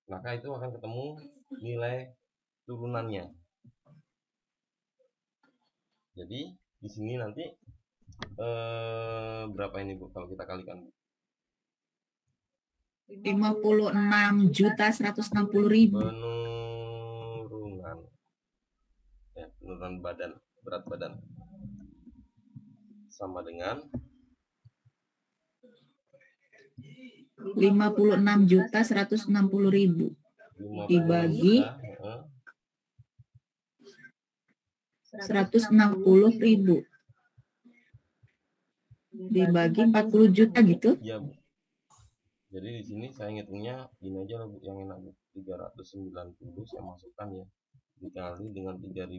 Maka itu akan ketemu nilai turunannya. Jadi di sini nanti berapa ini Bu kalau kita kalikan? 56.160.000. Penurunan ya, penurunan berat badan sama dengan 56.160.000 dibagi 160.000 dibagi 40 juta gitu. Iya Bu. Jadi di sini saya ngitungnya ini aja lah Bu, yang enak Bu. 390 saya masukkan ya, dikali dengan 3.600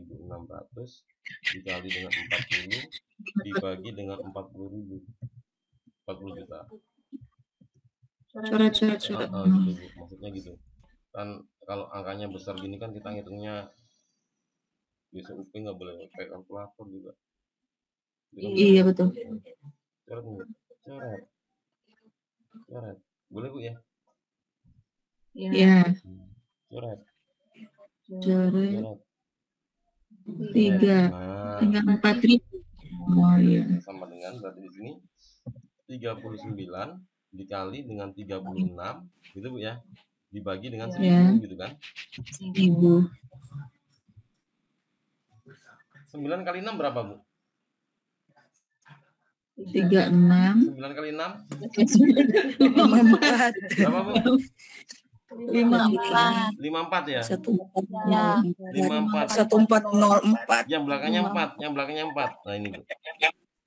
dikali dengan 40 dibagi dengan 40.000, 40 juta. Coret. Gitu Bu, maksudnya gitu kan. Kalau angkanya besar gini kan kita ngitungnya bisa UP nggak boleh pakai kalkulator juga. Iya betul. Coret boleh Bu ya? Iya. Coret 3 nah, tinggal 4.000. Oh iya. sama dengan berarti di sini 39 dikali dengan 36 gitu Bu ya, dibagi dengan 1000 ya. Gitu kan. 1000. 9 kali 6 berapa Bu? 36. 9 kali 6 54. berapa Bu? 54. 54 ya? 14. Ya. 54 1404. yang belakangnya 4, yang belakangnya 4. Nah ini Bu.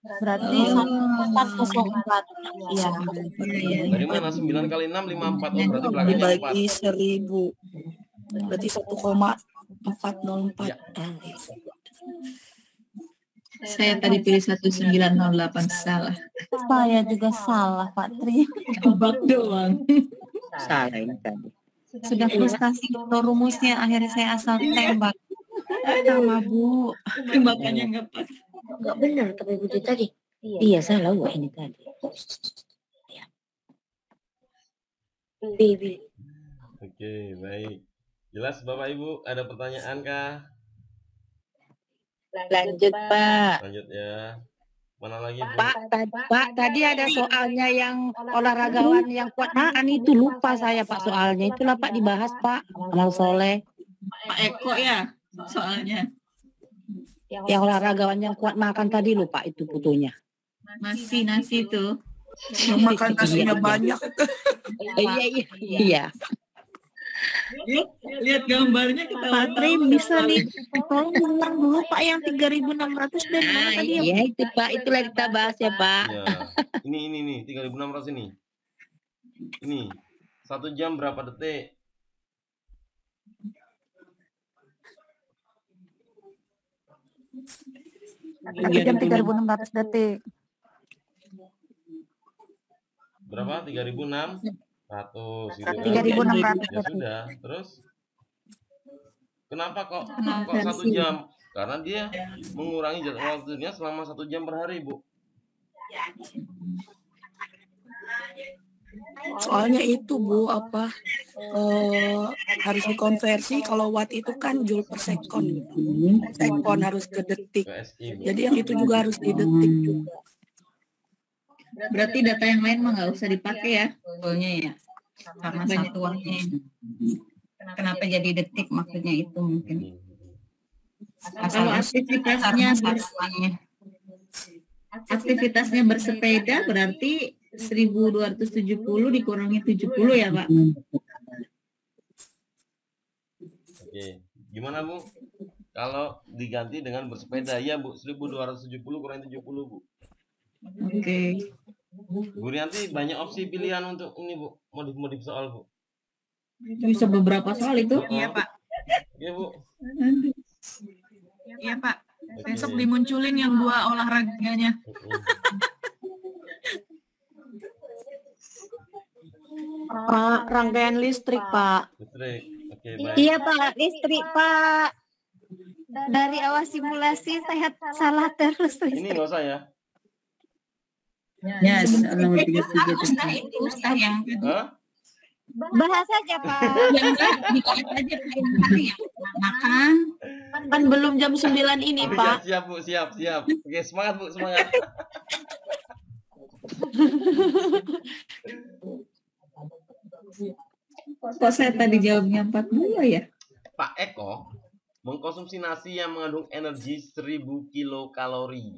Berarti 1404. Iya. Dari mana? 9 kali 6 54. Oh, berarti belakangnya 4. Dibagi 1000. Berarti 1,404. Ya. Saya tadi pilih 1908 salah. Saya juga salah, Pak Tri. Tebak doang. Salah ini tadi. Sudah frustasi itu rumusnya, akhirnya saya asal tembak. Sama Bu. Tembakannya enggak pas. Enggak benar tapi Bu tadi. Iya salah wah ini tadi. Ya. Baby. Oke, baik. Jelas Bapak Ibu, ada pertanyaan kah? Lanjut Pak. Lanjut ya. Mana lagi Bu? Pak, tadi ada soalnya yang olahragawan yang kuat nahan itu lupa saya Pak soalnya. Itulah Pak dibahas Pak. Amal soleh. Pak Eko ya soalnya. Yang olahragawan yang kuat makan tadi lupa itu fotonya. Nasi itu. Yang makan nasinya banyak. Iya. Lihat gambarnya kita. Pak Tri bisa nih, tolong ulang dulu Pak yang 3.600 dan mana tadi ya? Iya itu Pak, itulah kita bahas ya Pak. Ya. Ini 3.600 ini. Ini 1 jam berapa detik? Satu jam 3.600 detik. Berapa? 3.600 itu. 3.600. Ya sudah. Terus kenapa kok 1 jam? Karena dia mengurangi jadwal waktunya selama 1 jam per hari, Bu. Soalnya itu Bu harus dikonversi kalau watt itu kan joule per second. Sekon harus ke detik. PSI, Bu. Jadi yang itu juga harus di detik juga. Berarti data yang lain mah nggak usah dipakai ya, goalnya ya, karena satuannya. Kenapa jadi detik maksudnya itu mungkin. Kalau aktivitasnya bersepeda berarti 1270 dikurangi 70 ya Pak. Oke, gimana Bu? Kalau diganti dengan bersepeda, ya Bu, 1270 kurang 70 Bu. Oke. Bu Rianti banyak opsi pilihan untuk ini Bu, modif-modif soal Bu. Bisa beberapa soal itu. Iya Pak. Iya Bu. Iya Pak. Besok dimunculin yang 2 olahraganya. Pak, rangkaian listrik, Pak. Listrik. Oke, baik. Iya Pak, listrik Pak. Dari awal simulasi saya salah terus Ini listrik. nggak usah ya. Ya, nomor 33. Ustaz itu Ustaz yang Hah? Bahas aja Pak. yang dikait aja yang hari ya. Makan. Kan belum jam 9 ini, Oh, Pak. iya, siap Bu, siap. Oke, semangat Bu, semangat. Kok saya tadi jawabnya 42 ya? Pak Eko mengkonsumsi nasi yang mengandung energi 1000 kilokalori.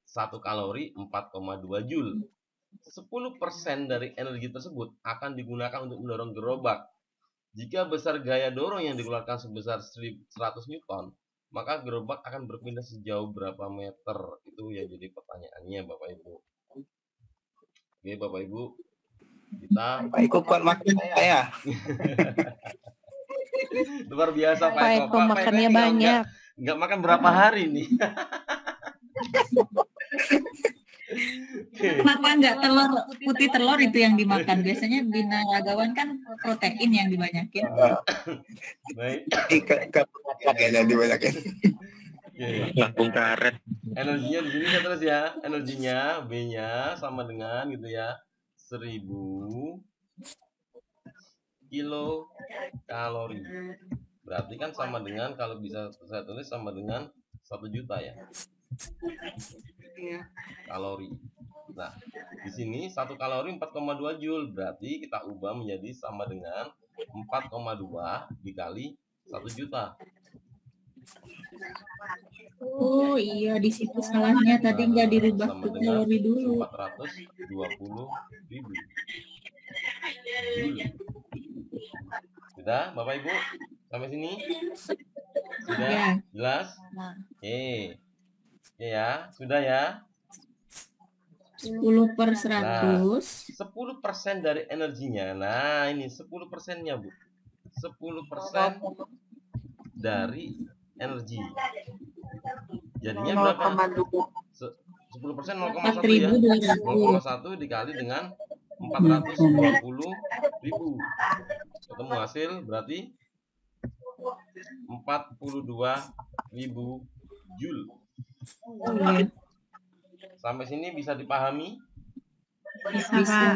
1 kalori 4,2 Joule. 10% dari energi tersebut akan digunakan untuk mendorong gerobak. Jika besar gaya dorong yang dikeluarkan sebesar 100 Newton, maka gerobak akan berpindah sejauh berapa meter? Itu yang jadi pertanyaannya Bapak Ibu. Oke Bapak Ibu, kita Pak Eko kuat makan saya. luar biasa Pak Pak Eko. Eko makannya banyak. Nggak makan berapa hari nih? Kenapa nggak telur putih telur itu yang dimakan? Biasanya binaragawan kan protein yang dibanyakin. Baik. Ikan yang dibanyakin. Lampung karet. Energinya di sini terus ya. Energinya B-nya sama dengan gitu ya. 1000 kilokalori. Berarti kan sama dengan, kalau bisa saya tulis sama dengan 1 juta ya. Kalori. Nah, di sini 1 kalori 4,2 Joule. Berarti kita ubah menjadi sama dengan 4,2 dikali 1 juta. Oh iya, di situ salahnya tadi nggak dirubah Sama ke dengan kalori dulu. 420.000 Joule. Sudah, Bapak Ibu? Sampai sini? Sudah? Ya. Jelas? Oke. Oke ya, sudah ya. 10/100. 10% dari energinya. Nah, ini 10%-nya, Bu. 10% dari energi. Jadinya berapa? 10% 0,1 ya. 0,1 dikali dengan 420.000. Ketemu hasil berarti 42.000 Joule. Sampai sini bisa dipahami? Bisa.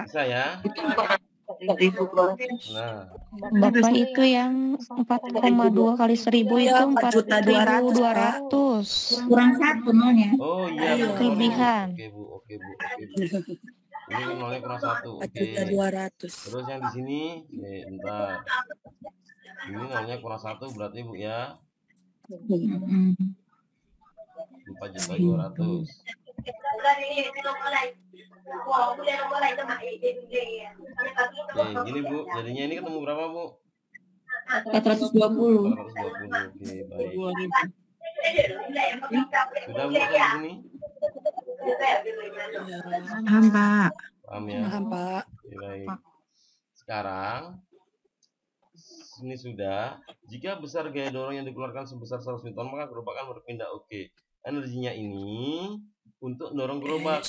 Bisa ya? Nah, Bapak itu yang 4,2 kali 1000 itu 4.200. Kurang 1 nolnya. oh iya Bu. Kelebihan. Oke Bu, oke Bu, oke Bu. Ini nolnya kurang 1. Oke. 4.200.000. Terus yang di sini, bentar. Ini nolnya kurang 1 berarti Bu ya. 4.200.000. Oke, gini Bu. Jadinya ini ketemu berapa Bu? 420. 420. Oke, baik. Sudah Bu sampai sini? Paham Pak. Paham ya? Paham Pak. Oke, baik. Sekarang ini sudah. Jika besar gaya dorong yang dikeluarkan sebesar 100 Newton, maka gerobak akan berpindah. Oke. Energinya ini untuk mendorong gerobak.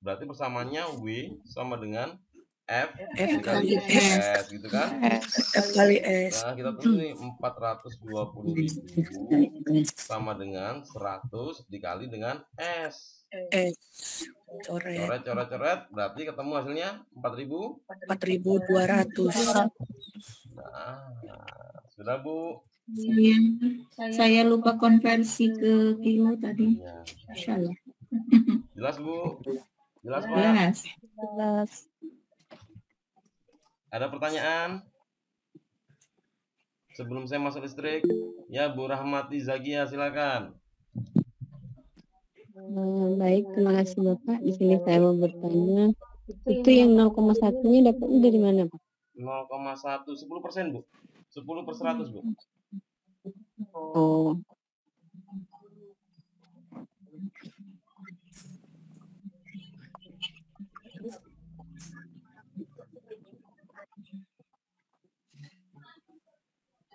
Berarti persamaannya W sama dengan F kali S gitu kan? F kali S. Nah, kita tulis nih 420.000 sama dengan 100 dikali dengan S. S. Coret. Coret. Berarti ketemu hasilnya 4.200. Nah, sudah Bu. Saya lupa konversi ke kilo tadi. Ya. Insyaallah. Jelas Bu? Jelas Pak? Jelas. Jelas. Ada pertanyaan? Sebelum saya masuk listrik, ya Bu Rahmati Zakia silakan. Baik, terima kasih Bapak. Di sini saya mau bertanya, itu yang 0,1-nya dapatnya dari mana Pak? 0,1 10% Bu. 10/100 Bu. Oh.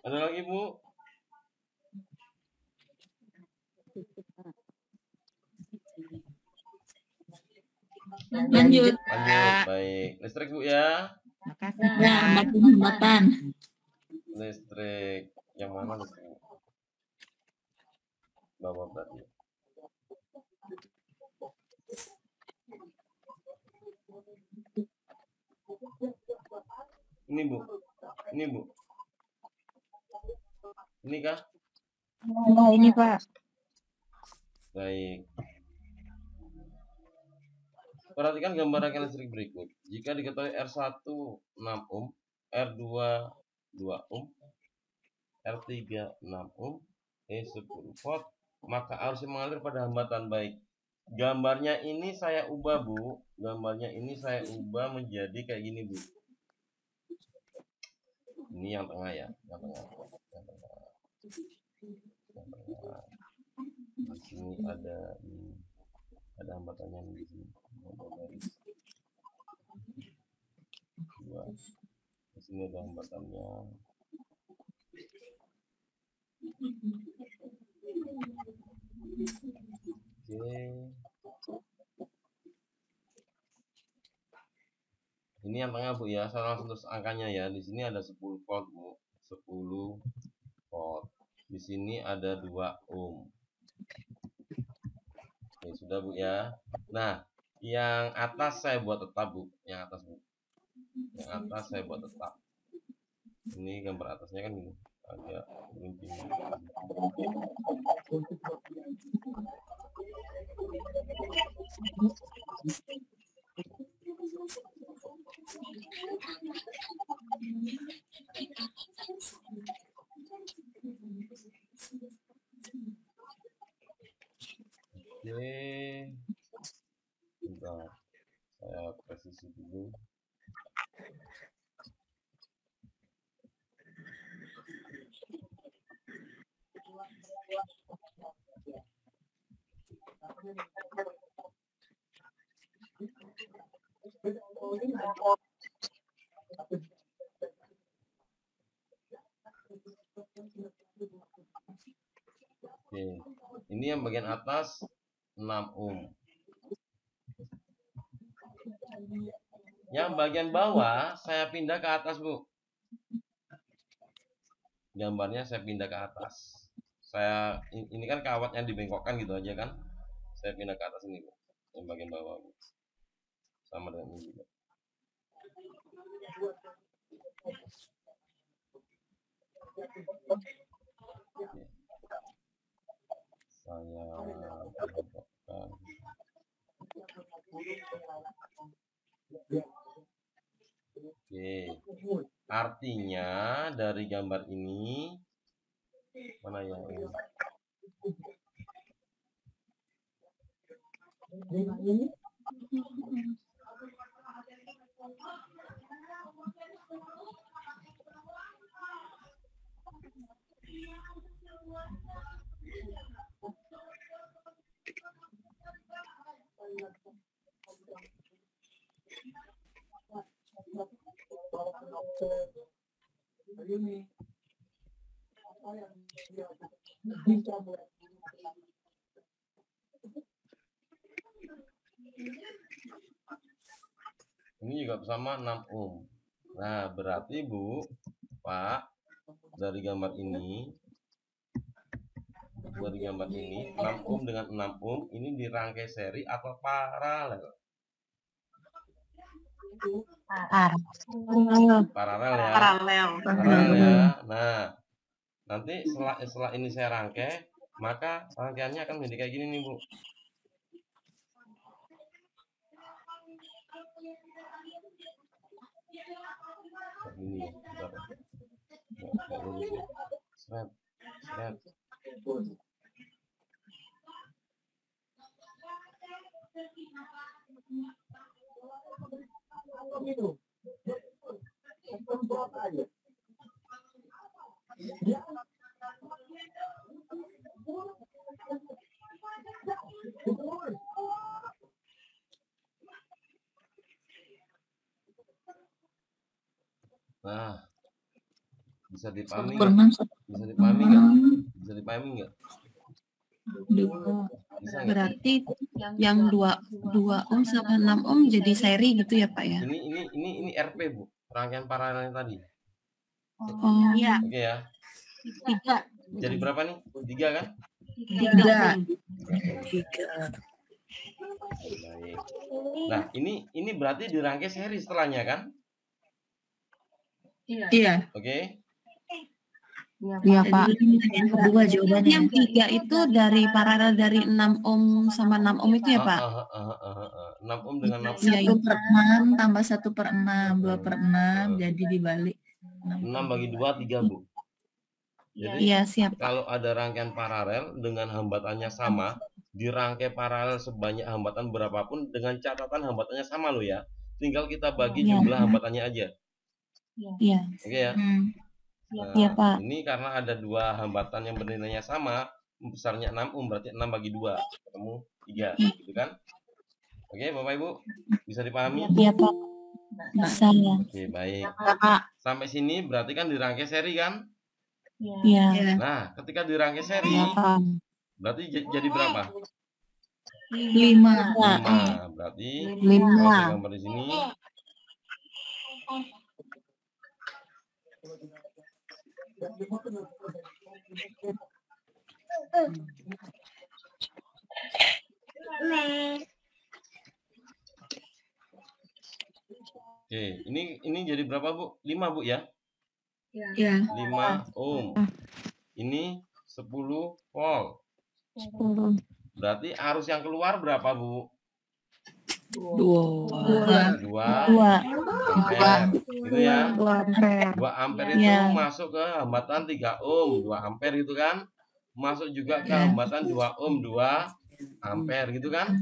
Ada lagi, Bu? Lanjut. Baik. Listrik, Bu ya. Makasih. Ya, hambatan. Listrik yang mana listrik? Bawah berarti. Ini, Bu. Ini, Bu. Ini kah? Nah, ini Pak. Baik. Perhatikan gambar rangkaian listrik berikut. Jika diketahui R1 6 ohm, R2 2 ohm, R3 6 ohm, E10 volt, maka arus yang mengalir pada hambatan. Baik. Gambarnya ini saya ubah, Bu. Gambarnya ini saya ubah menjadi kayak gini, Bu. Ini yang tengah ya, yang tengah. Yang tengah. Yang tengah. Di sini ada hambatannya di sini. Dua. Di sini ada hambatannya. Oke. Ini yang tengah, Bu ya. Saya langsung terus angkanya ya. Di sini ada 10 volt, Bu. 10 volt. Di sini ada 2 ohm. Oke, sudah, Bu ya. Nah, yang atas saya buat tetap, Bu. Yang atas, Bu. Yang atas saya buat tetap. Ini gambar atasnya kan gini. Agak gunting. Oke. Bentar. Saya presisi dulu. Oke. Ini yang bagian atas 6 ohm. Yang bagian bawah saya pindah ke atas, Bu. Gambarnya saya pindah ke atas. Ini kan kawat yang dibengkokkan gitu aja kan. Saya pindah ke atas ini, Bu. Yang bagian bawah, Bu. Sama dengan ini juga. Oke. Saya bengkokkan. Oke. Artinya dari gambar ini mana yang ini? Ini juga bersama 6 ohm. Nah, berarti Bu, Pak, dari gambar ini 6 ohm dengan 6 ohm ini dirangkai seri atau paralel? Paralel ya. Paralel ya. Nah, nanti setelah ini saya rangkai, maka rangkaiannya akan menjadi kayak gini nih, Bu. Kayak gini ya. Nggak lurus ya. Seret. Nah, bisa dipahami Per nggak? 6, Bisa dipahami nggak? Bisa dipahami nggak? Bisa nggak? Berarti yang 2 ohm sama 6 ohm jadi seri gitu ya Pak ya? Ini RP Bu, rangkaian paralel yang tadi. Oh iya. Oke ya. 3. Jadi berapa nih? 3 kan? 3. Baik. Nah, ini berarti dirangkai seri setelahnya kan? Iya. Oke. Iya Pak. yang kedua jawabannya. Yang 3 itu dari paralel dari 6 ohm sama 6 ohm itu ya Pak? 6 ohm dengan 6 ohm. 1/6 tambah 1/6, 2/6 jadi dibalik. 6 bagi 2 3 Bu. Jadi Iya siap. kalau ada rangkaian paralel dengan hambatannya sama, dirangkai paralel sebanyak hambatan berapapun dengan catatan hambatannya sama loh ya. Tinggal kita bagi jumlah hambatannya aja. Iya. Oke ya. Nah, Iya Pak. ini karena ada 2 hambatan yang bernilainya sama, besarnya 6 ohm berarti 6 bagi 2 ketemu 3, gitu kan? Oke, Bapak Ibu, bisa dipahami? Iya Pak. Bisa ya. Oke, baik. Pak. Sampai sini berarti kan dirangkai seri kan? Iya. Nah, ketika dirangkai seri, berarti jadi berapa? 5. 5. Berarti 5. kalau saya gambar di sini Oke, ini jadi berapa Bu? 5 Bu ya? Iya. 5 ohm. Ini 10 volt. 10. Berarti arus yang keluar berapa Bu? 2 ampere. Gitu ya. 2 ampere. 2 ampere itu masuk ke hambatan 3 ohm, 2 ampere gitu kan? Masuk juga ke hambatan 2 ohm, 2 ampere gitu kan?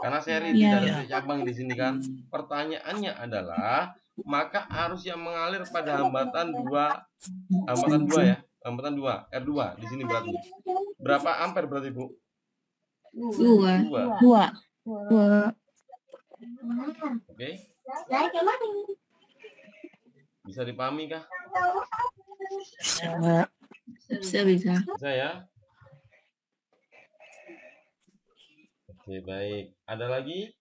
Karena seri tidak ada cabang di sini kan. Pertanyaannya adalah maka arus yang mengalir pada hambatan 2 ya. Hambatan 2, R2 di sini berarti. Berapa ampere berarti, Bu? 2. Oke. Bisa dipahami kah? Bisa. Bisa ya? Oke, baik. Ada lagi?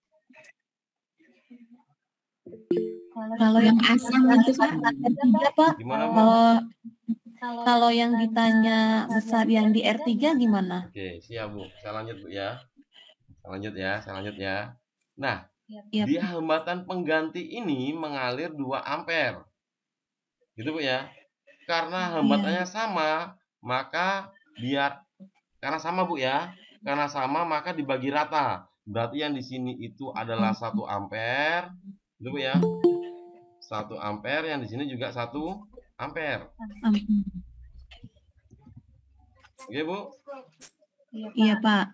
Kalau yang asam itu kan R3 Pak. Gimana, Bu? Kalau yang ditanya besar yang di R3 gimana? Oke, siap Bu. Saya lanjut Bu ya. Saya lanjut ya. Nah, di hambatan pengganti ini mengalir 2 ampere. Gitu Bu ya. Karena hambatannya sama, maka karena sama Bu ya. Karena sama maka dibagi rata. Berarti yang di sini itu adalah 1 ampere. Gitu Bu ya. 1 ampere, yang di sini juga 1 ampere. Oke Bu? Iya Pak.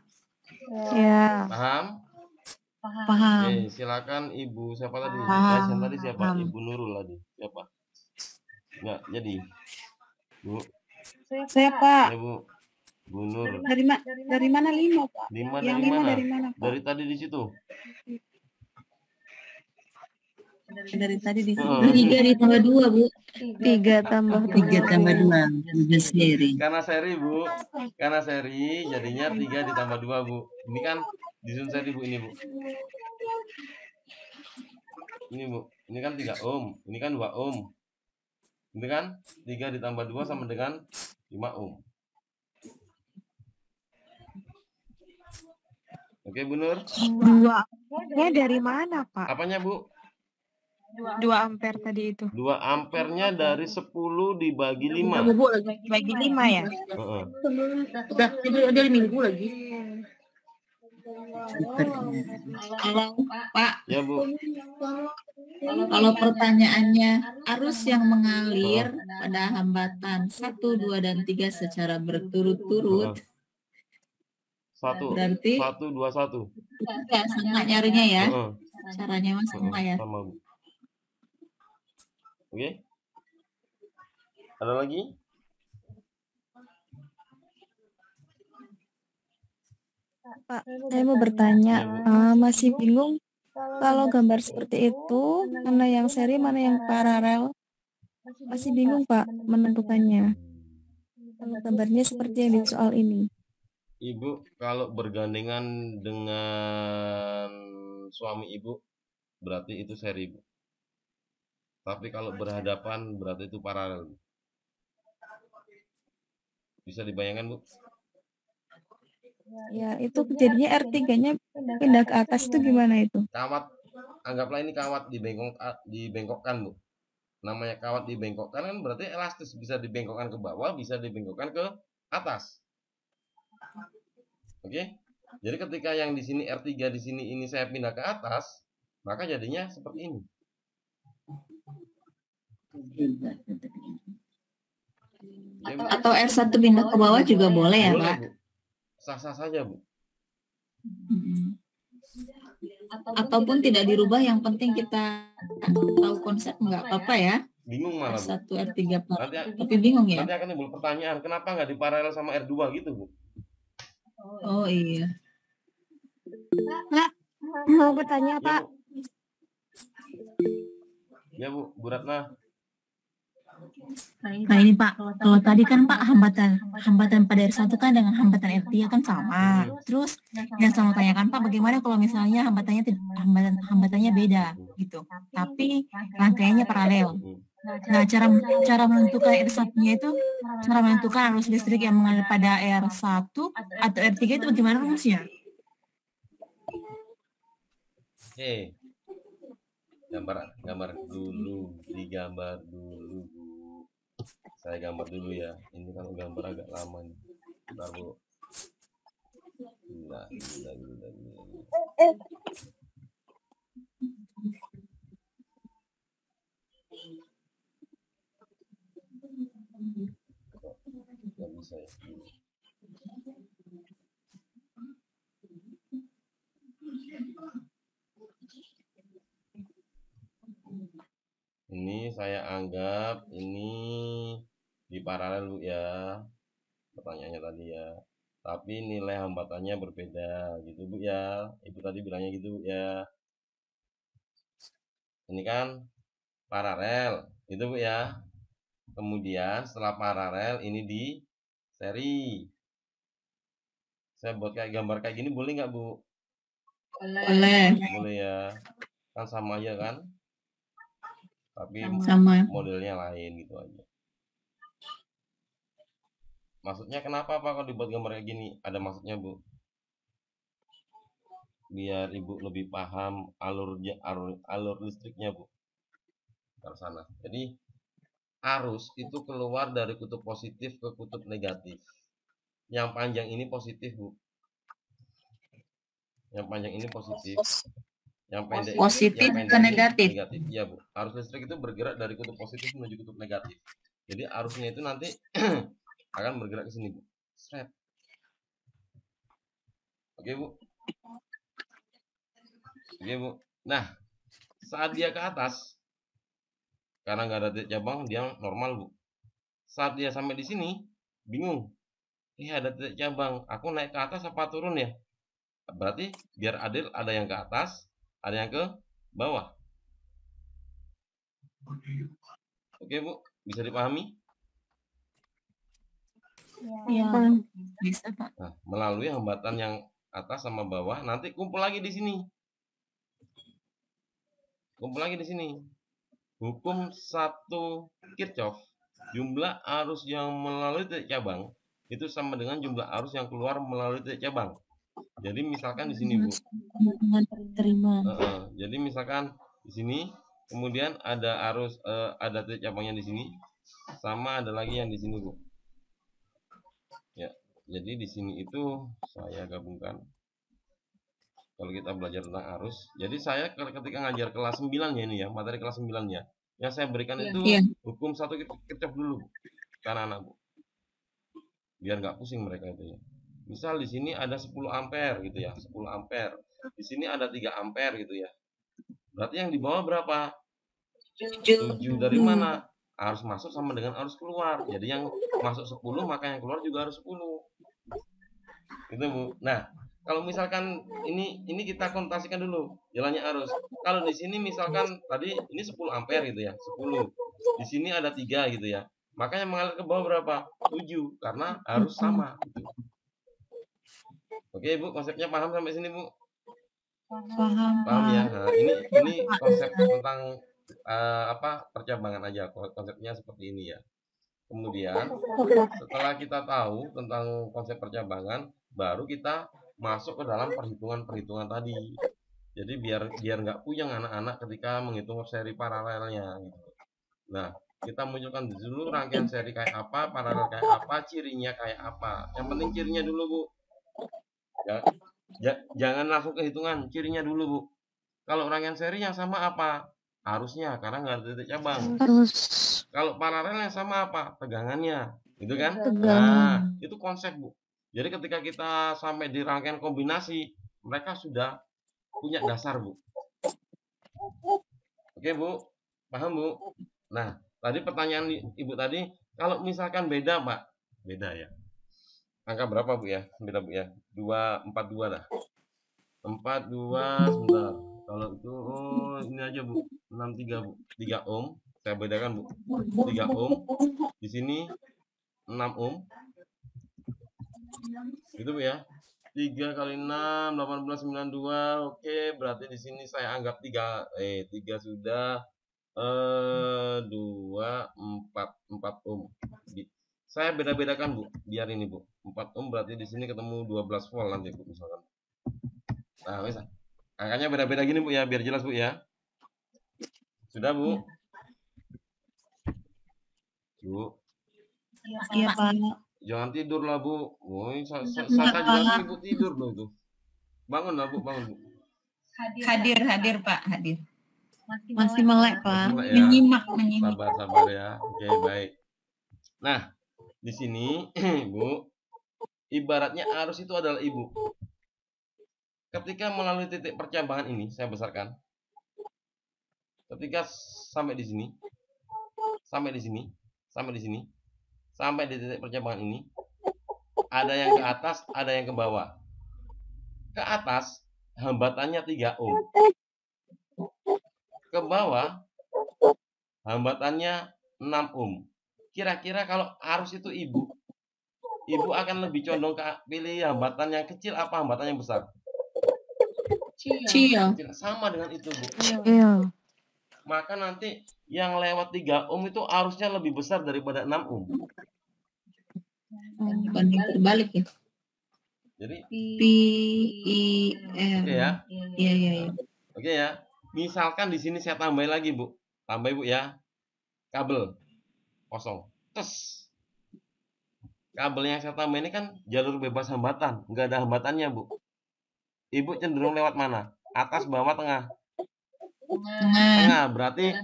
Ya. Paham? Paham. Oke, silakan Ibu siapa tadi? Yang tadi siapa? Ibu Nurul tadi. Siapa? Enggak, jadi. Bu. Saya Pak. Ya Bu. Bu Nur. Dari mana 5 Pak? 5 Yang dari 5 mana? dari mana Pak? Dari tadi di situ. Dari tadi di situ. 3 ditambah 2 Bu. 3 tambah 3 tambah 2 udah seri. Karena seri Bu. Karena seri jadinya 3 ditambah 2 Bu. Ini kan disusun seri Bu, ini Bu. Ini Bu. Ini kan 3 ohm. Ini kan 2 ohm. Ini kan 3 ditambah 2 sama dengan 5 ohm. Oke Bu Nur. 2 ampere dari mana Pak? Apanya Bu? 2 ampere tadi itu. 2 ampernya dari 10 dibagi 5. Bagi 5 ya? Udah dari minggu lagi. Kalau Pak, Ya Bu. kalau pertanyaannya arus yang mengalir pada hambatan 1, 2, dan 3 secara berturut-turut, 1 berarti 1 2 1. ya sama nyarinya ya. Caranya mas sama ya. Sama Bu. Oke. Ada lagi? Pak, saya mau bertanya, masih bingung kalau gambar seperti itu, mana yang seri, mana yang paralel. masih bingung Pak menentukannya. Kalau kabarnya seperti yang di soal ini. Ibu kalau bergandengan dengan suami ibu berarti itu seri, Bu. Tapi kalau berhadapan berarti itu paralel, Bu. Bisa dibayangkan, Bu? Ya, itu jadinya R3-nya pindah ke atas itu gimana itu? Kawat, anggaplah ini kawat dibengkokkan, Bu. Namanya kawat dibengkokkan kan berarti elastis, bisa dibengkokkan ke bawah, bisa dibengkokkan ke atas. Oke? Jadi ketika yang di sini R3 di sini ini saya pindah ke atas, maka jadinya seperti ini. Atau R1 pindah ke bawah juga boleh ya, Boleh, Pak? Bu. Sah-sah saja, Bu. Ataupun tidak dirubah, yang penting kita tahu konsep, nggak apa-apa ya. Bingung malah, Bu. R1, R3, Pak. Nanti, Tapi bingung ya? nanti akan timbul pertanyaan, kenapa nggak diparalel sama R2 gitu, Bu? Oh iya. Pak, mau bertanya Ya, Pak. Bu. Ya, Bu, Bu Ratna. Nah ini Pak, kalau tadi kan Pak hambatan pada R1 kan dengan hambatan R3 kan sama. Terus yang saya mau tanyakan Pak, bagaimana kalau misalnya hambatannya beda gitu, tapi rangkaiannya paralel. Nah, cara menentukan R1-nya itu, cara menentukan arus listrik yang mengalir pada R1 atau R3 itu bagaimana rumusnya? Gambar dulu, digambar dulu, Bu. Saya gambar dulu ya. Ini kalau gambar agak lama nih. Bentar, Bu. Gila. Nggak bisa ya. Ini saya anggap ini di paralel, Bu ya. Pertanyaannya tadi ya. Tapi nilai hambatannya berbeda gitu, Bu ya. Ibu tadi bilangnya gitu, Bu ya. Ini kan paralel, gitu, Bu ya. Kemudian setelah paralel ini di seri. Saya buat kayak gambar kayak gini boleh nggak, Bu? Boleh. Boleh ya. Kan sama aja kan? Tapi Sama. modelnya lain gitu aja. Maksudnya kenapa Pak kalau dibuat gambar kayak gini? Ada maksudnya, Bu. Biar Ibu lebih paham alur listriknya, Bu. Ke sana. Jadi arus itu keluar dari kutub positif ke kutub negatif. Yang panjang ini positif, Bu. Yang panjang ini positif. Yang pendek Positif yang ke negatif. Iya, Bu. Arus listrik itu bergerak dari kutub positif menuju kutub negatif. Jadi arusnya itu nanti akan bergerak ke sini, Bu. Seret. Oke, Bu. Oke, Bu. Nah, saat dia ke atas, karena nggak ada titik cabang, dia normal, Bu. Saat dia sampai di sini, bingung. Ada titik cabang. Aku naik ke atas apa turun ya? Berarti biar adil, ada yang ke atas, ada yang ke bawah. Oke, Bu. Bisa dipahami? Iya, bisa Pak. Nah, melalui hambatan yang atas sama bawah, nanti kumpul lagi di sini. Kumpul lagi di sini. Hukum 1 Kirchhoff, jumlah arus yang melalui titik cabang itu sama dengan jumlah arus yang keluar melalui titik cabang. Jadi misalkan di sini, Bu. Terima. Jadi misalkan di sini, kemudian ada arus ada titik cabangnya di sini, sama ada lagi yang di sini, Bu. Ya, jadi di sini itu saya gabungkan. Kalau kita belajar tentang arus, jadi saya ketika ngajar kelas 9 ya ini ya, materi kelas 9 ya, yang saya berikan itu hukum 1 Kirchhoff dulu, ke anak-anak, Bu. Biar nggak pusing mereka itu ya. Misal di sini ada 10 ampere gitu ya, 10 ampere. Di sini ada 3 ampere gitu ya. Berarti yang di bawah berapa? 7 dari mana? Arus masuk sama dengan arus keluar. Jadi yang masuk 10, maka yang keluar juga harus 10. Gitu, Bu. Nah, kalau misalkan ini kita konotasikan dulu jalannya arus. Kalau di sini misalkan tadi ini 10 ampere gitu ya, 10. Di sini ada 3 gitu ya. Makanya mengalir ke bawah berapa? 7 karena harus sama gitu. Oke, Bu, konsepnya paham sampai sini, Bu? Paham ya. Nah, ini konsep tentang percabangan aja. Konsepnya seperti ini ya. Kemudian setelah kita tahu tentang konsep percabangan, baru kita masuk ke dalam perhitungan tadi. Jadi biar nggak puyeng anak-anak ketika menghitung seri paralelnya gitu. Nah, kita munculkan dulu rangkaian seri kayak apa, paralel kayak apa, cirinya kayak apa. Yang penting cirinya dulu, Bu. Jangan langsung ke hitungan, cirinya dulu, Bu. Kalau rangkaian seri yang sama apa? Arusnya, karena nggak ada titik cabang. Kalau paralel yang sama apa? Tegangannya, gitu kan? Nah, itu konsep, Bu. Jadi ketika kita sampai di rangkaian kombinasi, mereka sudah punya dasar, Bu. Oke, Bu. Paham, Bu? Nah, tadi pertanyaan Ibu tadi, kalau misalkan beda, Pak. Beda ya. Angka berapa, Bu ya? Beda, Bu ya. 242 dah. 42 sebentar. Kalau itu ini aja, Bu. 63, Bu. 3 ohm. Saya bedakan, Bu. 3 ohm. Di sini 6 ohm. Gitu, Bu ya. 3 kali 6 18 92. Oke, berarti di sini saya anggap 3 sudah 2 4 ohm. Saya beda-bedakan, Bu, biar ini, Bu. 4 ohm berarti di sini ketemu 12 volt nanti, Bu, misalkan. Nah, misal angkanya beda-beda gini, Bu ya, biar jelas, Bu ya. Sudah, Bu? Bu. Iya, Pak. Jangan tidur lah, Bu. Woi, saya juga Ibu tidur loh itu. Bangun lah, Bu, bangun, Bu. Hadir, Pak, hadir. Masih melek, Pak. Ya. Menyimak. Sabar ya. Oke, baik. Nah, di sini, Bu, ibaratnya arus itu adalah Ibu. Ketika melalui titik percabangan ini, saya besarkan. Ketika sampai di sini, sampai di titik percabangan ini, ada yang ke atas, ada yang ke bawah. Ke atas, hambatannya 3 ohm. Ke bawah, hambatannya 6 ohm. Kira-kira kalau arus itu Ibu akan lebih condong ke pilih hambatan yang kecil apa hambatan yang besar? Kecil. Sama dengan itu, Bu. Iya. Maka nanti yang lewat 3 ohm itu arusnya lebih besar daripada 6 ohm. Banding terbalik ya. Jadi PIR. Oke ya. Iya. Oke ya. Misalkan di sini saya tambahin lagi, Bu. Tambah, Bu ya. Kabel kosong. Tes. Kabel yang saya tambah ini kan jalur bebas hambatan, nggak ada hambatannya, Bu. Ibu cenderung lewat mana? Atas, bawah, tengah? Tengah. Berarti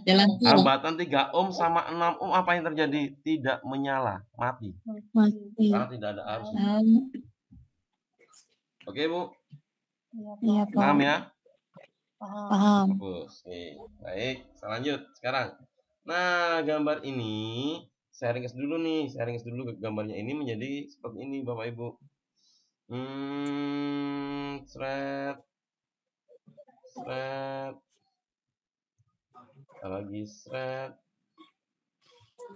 hambatan 3 ohm sama 6 ohm apa yang terjadi? Tidak menyala, mati. Karena tidak ada arus. Oke, Bu? Iya, Pak. Paham ya? Paham. Oke, baik. Lanjut sekarang. Nah, gambar ini saya ringkas dulu nih. Gambarnya ini menjadi seperti ini, Bapak Ibu. Thread. Ada lagi thread.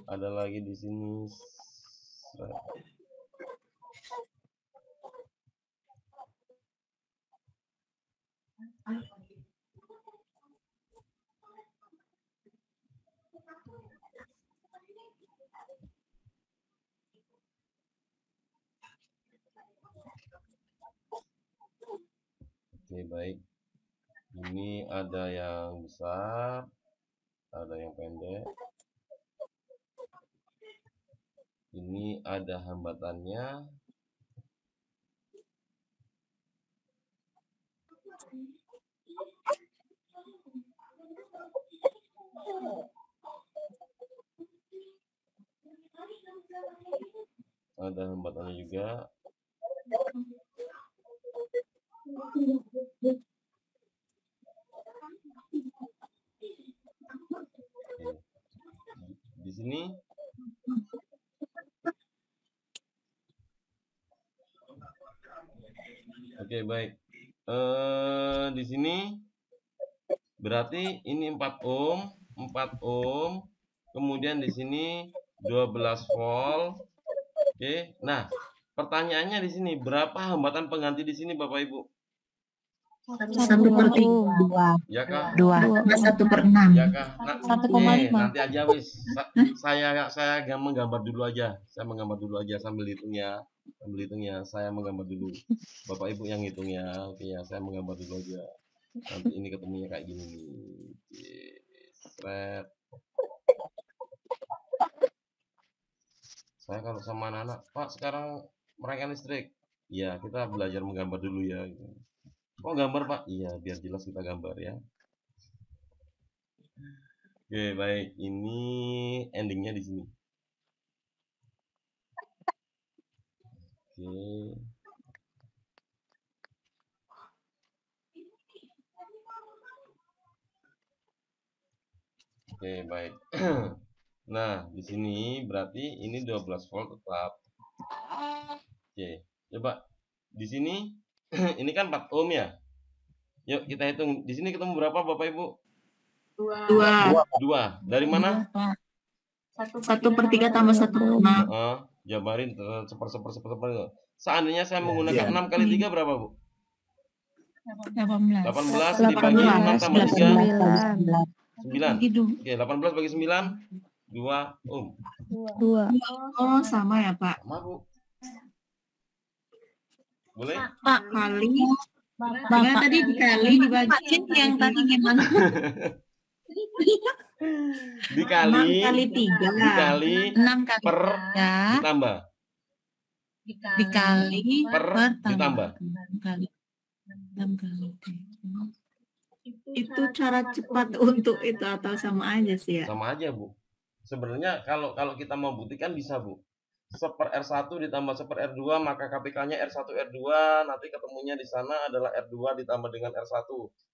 Ada lagi di sini thread. Oke, baik. Ini ada yang besar, ada yang pendek. Ini ada hambatannya. Ada hambatannya juga. Di sini oke, baik. Di sini berarti ini 4 ohm, kemudian di sini 12 volt. Oke. Nah, pertanyaannya di sini berapa hambatan pengganti di sini Bapak Ibu? 1/3. Ya kah? 1/6. Ya kah? Nah, 1,5. nanti aja wis. Saya menggambar dulu aja. Saya menggambar dulu aja sambil hitung ya. Saya menggambar dulu. Bapak Ibu yang hitung ya. Oke ya, saya menggambar dulu aja. Nanti ini ketemunya kayak gini nih. Seret. Saya kalau sama anak-anak, Pak sekarang merangkai listrik. Ya, kita belajar menggambar dulu ya. Kok gambar Pak? Iya, biar jelas kita gambar ya. Oke, baik. Ini endingnya di sini. Oke. Oke, baik. Nah, di sini berarti ini 12 volt tetap. Oke, coba di sini ini kan 4 ohm ya. Yuk kita hitung. Di sini ketemu berapa Bapak Ibu? 2. Dari mana? 1/3 tambah 1/6. Jabarin seper. Seandainya saya menggunakan 6 kali 3 berapa Bu? 18. 18 dibagi 6 tambah 3 9. Oke, 18 bagi 9 2 ohm. 2. Oh, sama ya, Pak. Sama Bu. Boleh? Pak, kali. Gimana tadi dikali dibagi yang tadi gimana? Dikali 6 kali 3. Dikali 6 kali per 3. ditambah. Dikali Per ditambah. kali 6 kali. Itu cara cepat untuk itu atau sama aja sih ya? Sama aja Bu. Sebenarnya kalau kita mau buktikan bisa Bu. 1/R1 ditambah 1/R2 maka KPK-nya R1 R2, nanti ketemunya di sana adalah R2 ditambah dengan R1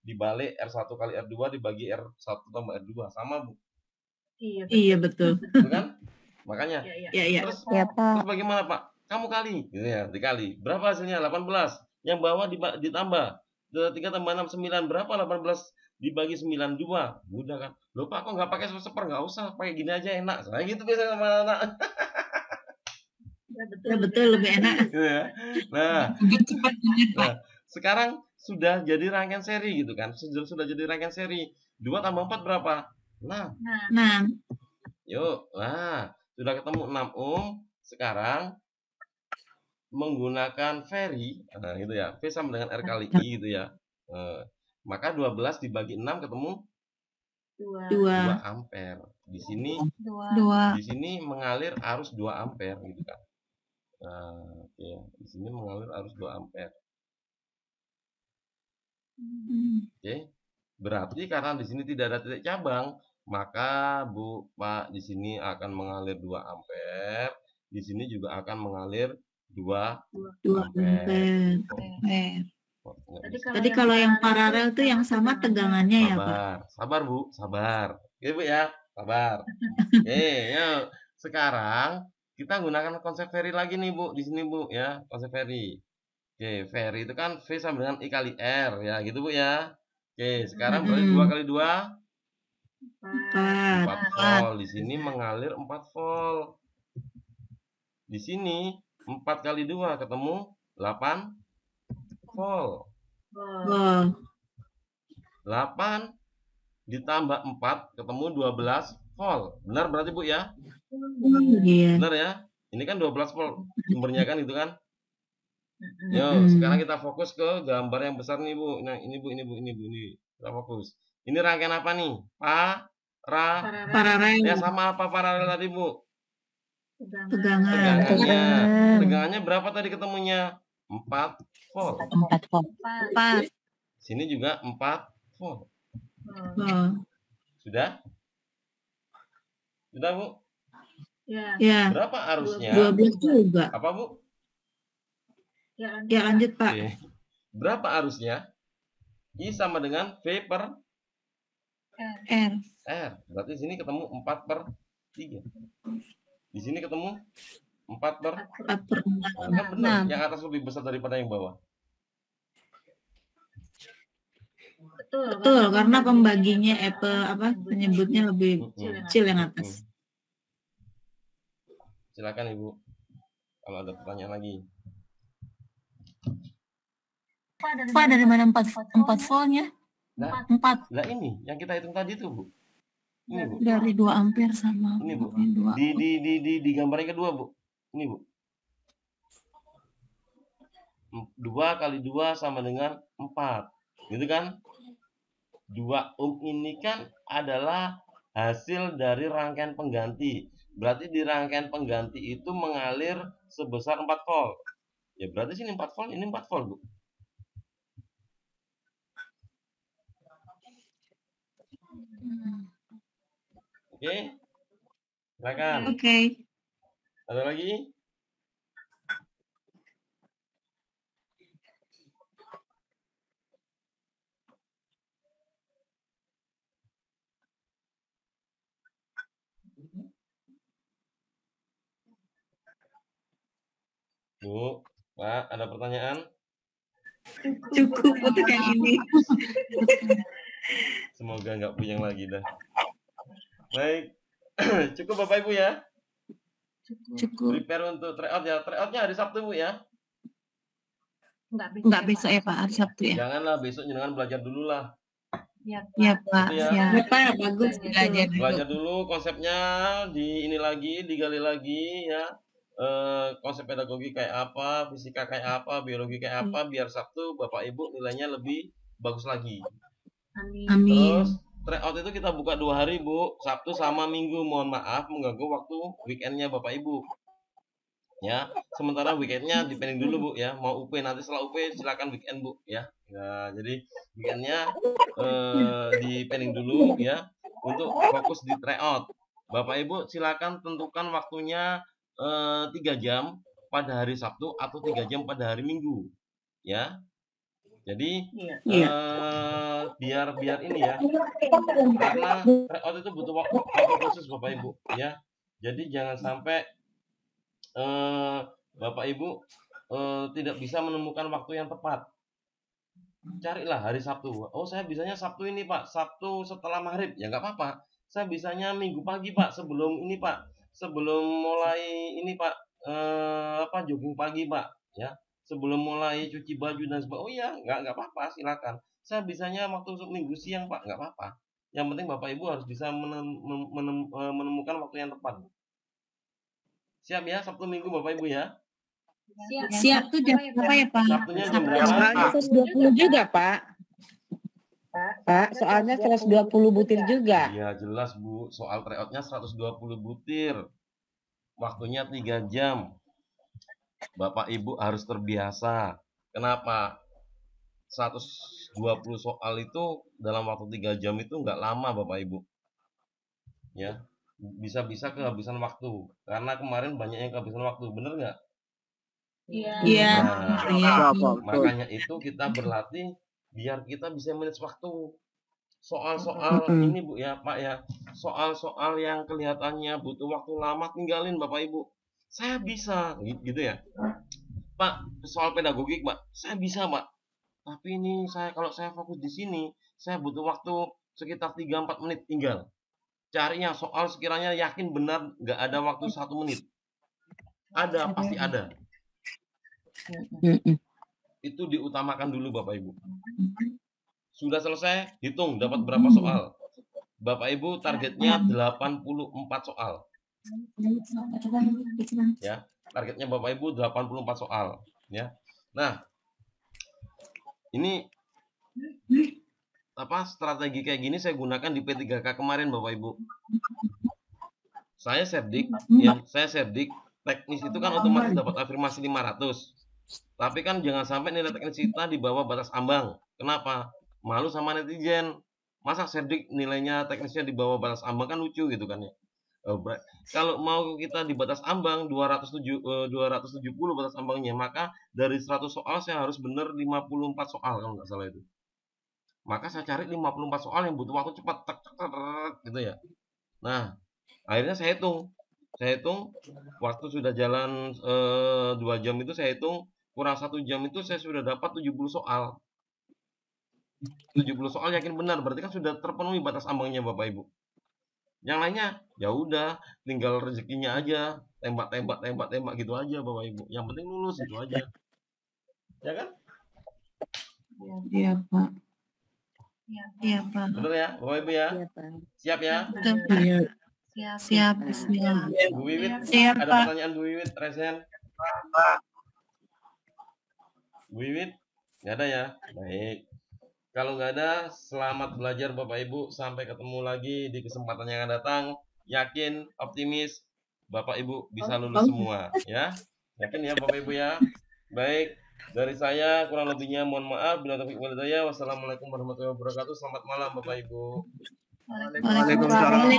dibalik R1 kali R2 dibagi R1 tambah R2 sama Bu. Iya betul. Betul kan? Makanya. Iya. Terus Pak. terus bagaimana Pak? Kamu kali. Ya, dikali. Berapa hasilnya? 18. Yang bawah ditambah. 3 tambah 6 9. Berapa 18 dibagi 9 2? Mudah kan? Loh Pak kok nggak pakai seper? Nggak usah, pakai gini aja enak. Saya gitu biasanya sama anak. Ya, betul lebih enak. Ya. Nah, Lebih cepat banget, Pak. nah, sekarang sudah jadi rangkaian seri gitu kan? Sudah jadi rangkaian seri. 2 tambah 4 berapa? 6. Nah, Yuk, nah sudah ketemu 6 ohm. Sekarang menggunakan Ferri, nah, gitu ya. V sama dengan R kali I gitu ya. Maka 12 dibagi 6 ketemu 2 ampere. Di sini 2. di sini mengalir arus 2 ampere gitu kan. Nah, ya, di sini mengalir arus 2 ampere. Oke. Berarti karena di sini tidak ada titik cabang, maka Bu, Pak, di sini akan mengalir 2 ampere, di sini juga akan mengalir 2 ampere. Tadi kalau yang paralel tuh yang sama tegangannya ya, Pak? Sabar Bu, sabar. Oke Bu ya, sabar. Oke, yuk. Sekarang kita gunakan konsep Ferri lagi nih Bu, di sini Bu ya, konsep Ferri. Oke, Ferri itu kan V sama dengan I kali R ya, gitu Bu ya. Oke, sekarang berarti 2 kali 2 4 volt. Di sini mengalir 4 volt. Di sini 4 kali 2 ketemu 8 volt. 8 ditambah 4 ketemu 12 volt. Benar berarti Bu ya? Iya. Benar ya? Ini kan 12 volt sumbernya kan itu kan? Yuk, sekarang kita fokus ke gambar yang besar nih Bu. Nah, ini Bu. Kita fokus. Ini rangkaian apa nih? Paralel. Ya sama apa paralel tadi Bu? Tegangan. Tegangannya berapa tadi ketemunya? 4 volt. 4 volt. 4. Sini juga 4 volt. Sudah? Sudah Bu? Ya. Berapa arusnya? 12 juga. Apa Bu? Ya lanjut Pak. Oke. Berapa arusnya? I sama dengan V per R. Berarti sini ketemu 4/3. Di sini ketemu 4/6. Kan benar, yang atas lebih besar daripada yang bawah. Betul, karena pembaginya penyebutnya lebih kecil yang atas. Silakan Ibu. Kalau ada pertanyaan lagi. Pak, dari mana 4 voltnya? Nah, 4. Lah ini yang kita hitung tadi tuh, Bu. Ini, Bu. Dari 2 ampere sama Ini, Bu. 2. Di gambar yang kedua, Bu. Ini, Bu. 2 kali 2 sama dengan 4. Gitu kan? 2 ohm ini kan adalah hasil dari rangkaian pengganti. Berarti di rangkaian pengganti itu mengalir sebesar 4 volt. Ya berarti sini 4 volt, ini 4 volt, Bu. Oke. Silakan. Oke. Ada lagi? Bu, Pak, ada pertanyaan? Cukup untuk yang ini. Semoga nggak puyeng lagi dah. Baik, cukup Bapak Ibu ya. Cukup. Prepare untuk tryout ya. Tryoutnya hari Sabtu Bu ya. Enggak besok ya Pak, hari Sabtu ya. Janganlah besok jangan belajar dulu lah. Ya Pak, Gitu ya. siap. Pak, bagus belajar dulu. Belajar dulu konsepnya, digali lagi ya. Konsep pedagogi kayak apa, fisika kayak apa, biologi kayak apa, biar Sabtu Bapak Ibu nilainya lebih bagus lagi. Amin. Terus tryout itu kita buka 2 hari Bu, Sabtu sama Minggu. Mohon maaf mengganggu waktu weekendnya Bapak Ibu. Ya, sementara weekendnya dipending dulu Bu ya. Mau UP nanti setelah UP silakan weekend Bu ya. Ya, jadi weekendnya dipending dulu ya untuk fokus di tryout. Bapak Ibu silakan tentukan waktunya 3 jam pada hari Sabtu atau 3 jam pada hari Minggu ya. Jadi biar ini ya, karena tryout itu butuh waktu khusus Bapak Ibu ya. Jadi jangan sampai Bapak Ibu tidak bisa menemukan waktu yang tepat. Carilah hari Sabtu. Oh saya bisanya Sabtu ini Pak, Sabtu setelah maghrib ya nggak apa-apa. Saya bisanya Minggu pagi Pak, sebelum ini Pak, sebelum mulai ini Pak, jogging pagi Pak ya, sebelum mulai cuci baju dan sebagainya. Oh iya nggak apa-apa, silakan. Saya bisanya waktu Minggu siang Pak, nggak apa-apa. Yang penting Bapak Ibu harus bisa menemukan waktu yang tepat. Siap ya Sabtu Minggu Bapak Ibu ya. Siap tuh jam berapa ya Pak? Sabtunya jam berapa? Soalnya 120 juga Pak. Pak, soalnya 120 butir juga. Iya jelas Bu, soal tryoutnya 120 butir. Waktunya 3 jam. Bapak Ibu harus terbiasa. Kenapa? 120 soal itu dalam waktu 3 jam itu nggak lama Bapak Ibu. Ya, bisa-bisa kehabisan waktu. Karena kemarin banyak yang kehabisan waktu, bener nggak? Iya. Makanya itu kita berlatih biar kita bisa manage waktu. Soal-soal ini Bu ya Pak ya, soal-soal yang kelihatannya butuh waktu lama tinggalin Bapak Ibu. Saya bisa gitu ya. Pak, soal pedagogik Pak, saya bisa Pak. Tapi ini kalau saya fokus di sini, saya butuh waktu sekitar 3-4 menit tinggal. Carinya soal sekiranya yakin benar nggak ada waktu 1 menit. Ada, pasti ada. Itu diutamakan dulu Bapak Ibu. Sudah selesai, hitung dapat berapa soal. Bapak Ibu targetnya 84 soal. Ya, targetnya Bapak Ibu 84 soal, ya. Nah, ini strategi kayak gini saya gunakan di P3K kemarin Bapak Ibu. Saya Serdik, ya, teknis itu kan otomatis dapat afirmasi 500. Tapi kan jangan sampai nilai teknis kita di bawah batas ambang. Kenapa? Malu sama netizen. Masa Serdik nilainya teknisnya di bawah batas ambang, kan lucu gitu kan ya. Kalau mau kita di batas ambang 270 batas ambangnya, maka dari 100 soal saya harus benar 54 soal kalau nggak salah itu. Maka saya cari 54 soal yang butuh waktu cepat gitu ya. Nah, akhirnya saya hitung waktu sudah jalan 2 jam itu saya hitung kurang 1 jam itu saya sudah dapat 70 soal. 70 soal yakin benar, berarti kan sudah terpenuhi batas ambangnya Bapak Ibu. Yang lainnya ya udah tinggal rezekinya aja. tembak gitu aja Bapak Ibu. Yang penting lulus itu aja. Ya kan? Iya, Pak. Iya, Pak. Betul ya, Bapak Ibu ya? Siap ya? Betul, Pak. Siap. Bu Wiwit, Siap, ada Pak. pertanyaan Bu Wiwit, Resen? Bu Wiwit? Nggak ada ya? Baik. Kalau nggak ada, selamat belajar Bapak Ibu. Sampai ketemu lagi di kesempatan yang akan datang. Yakin, optimis, Bapak Ibu bisa lulus semua. Ya, yakin ya Bapak Ibu ya. Baik, dari saya kurang lebihnya mohon maaf. Bila taufiq wal hidayah. Wassalamualaikum warahmatullahi wabarakatuh. Selamat malam Bapak Ibu. Waalaikumsalam.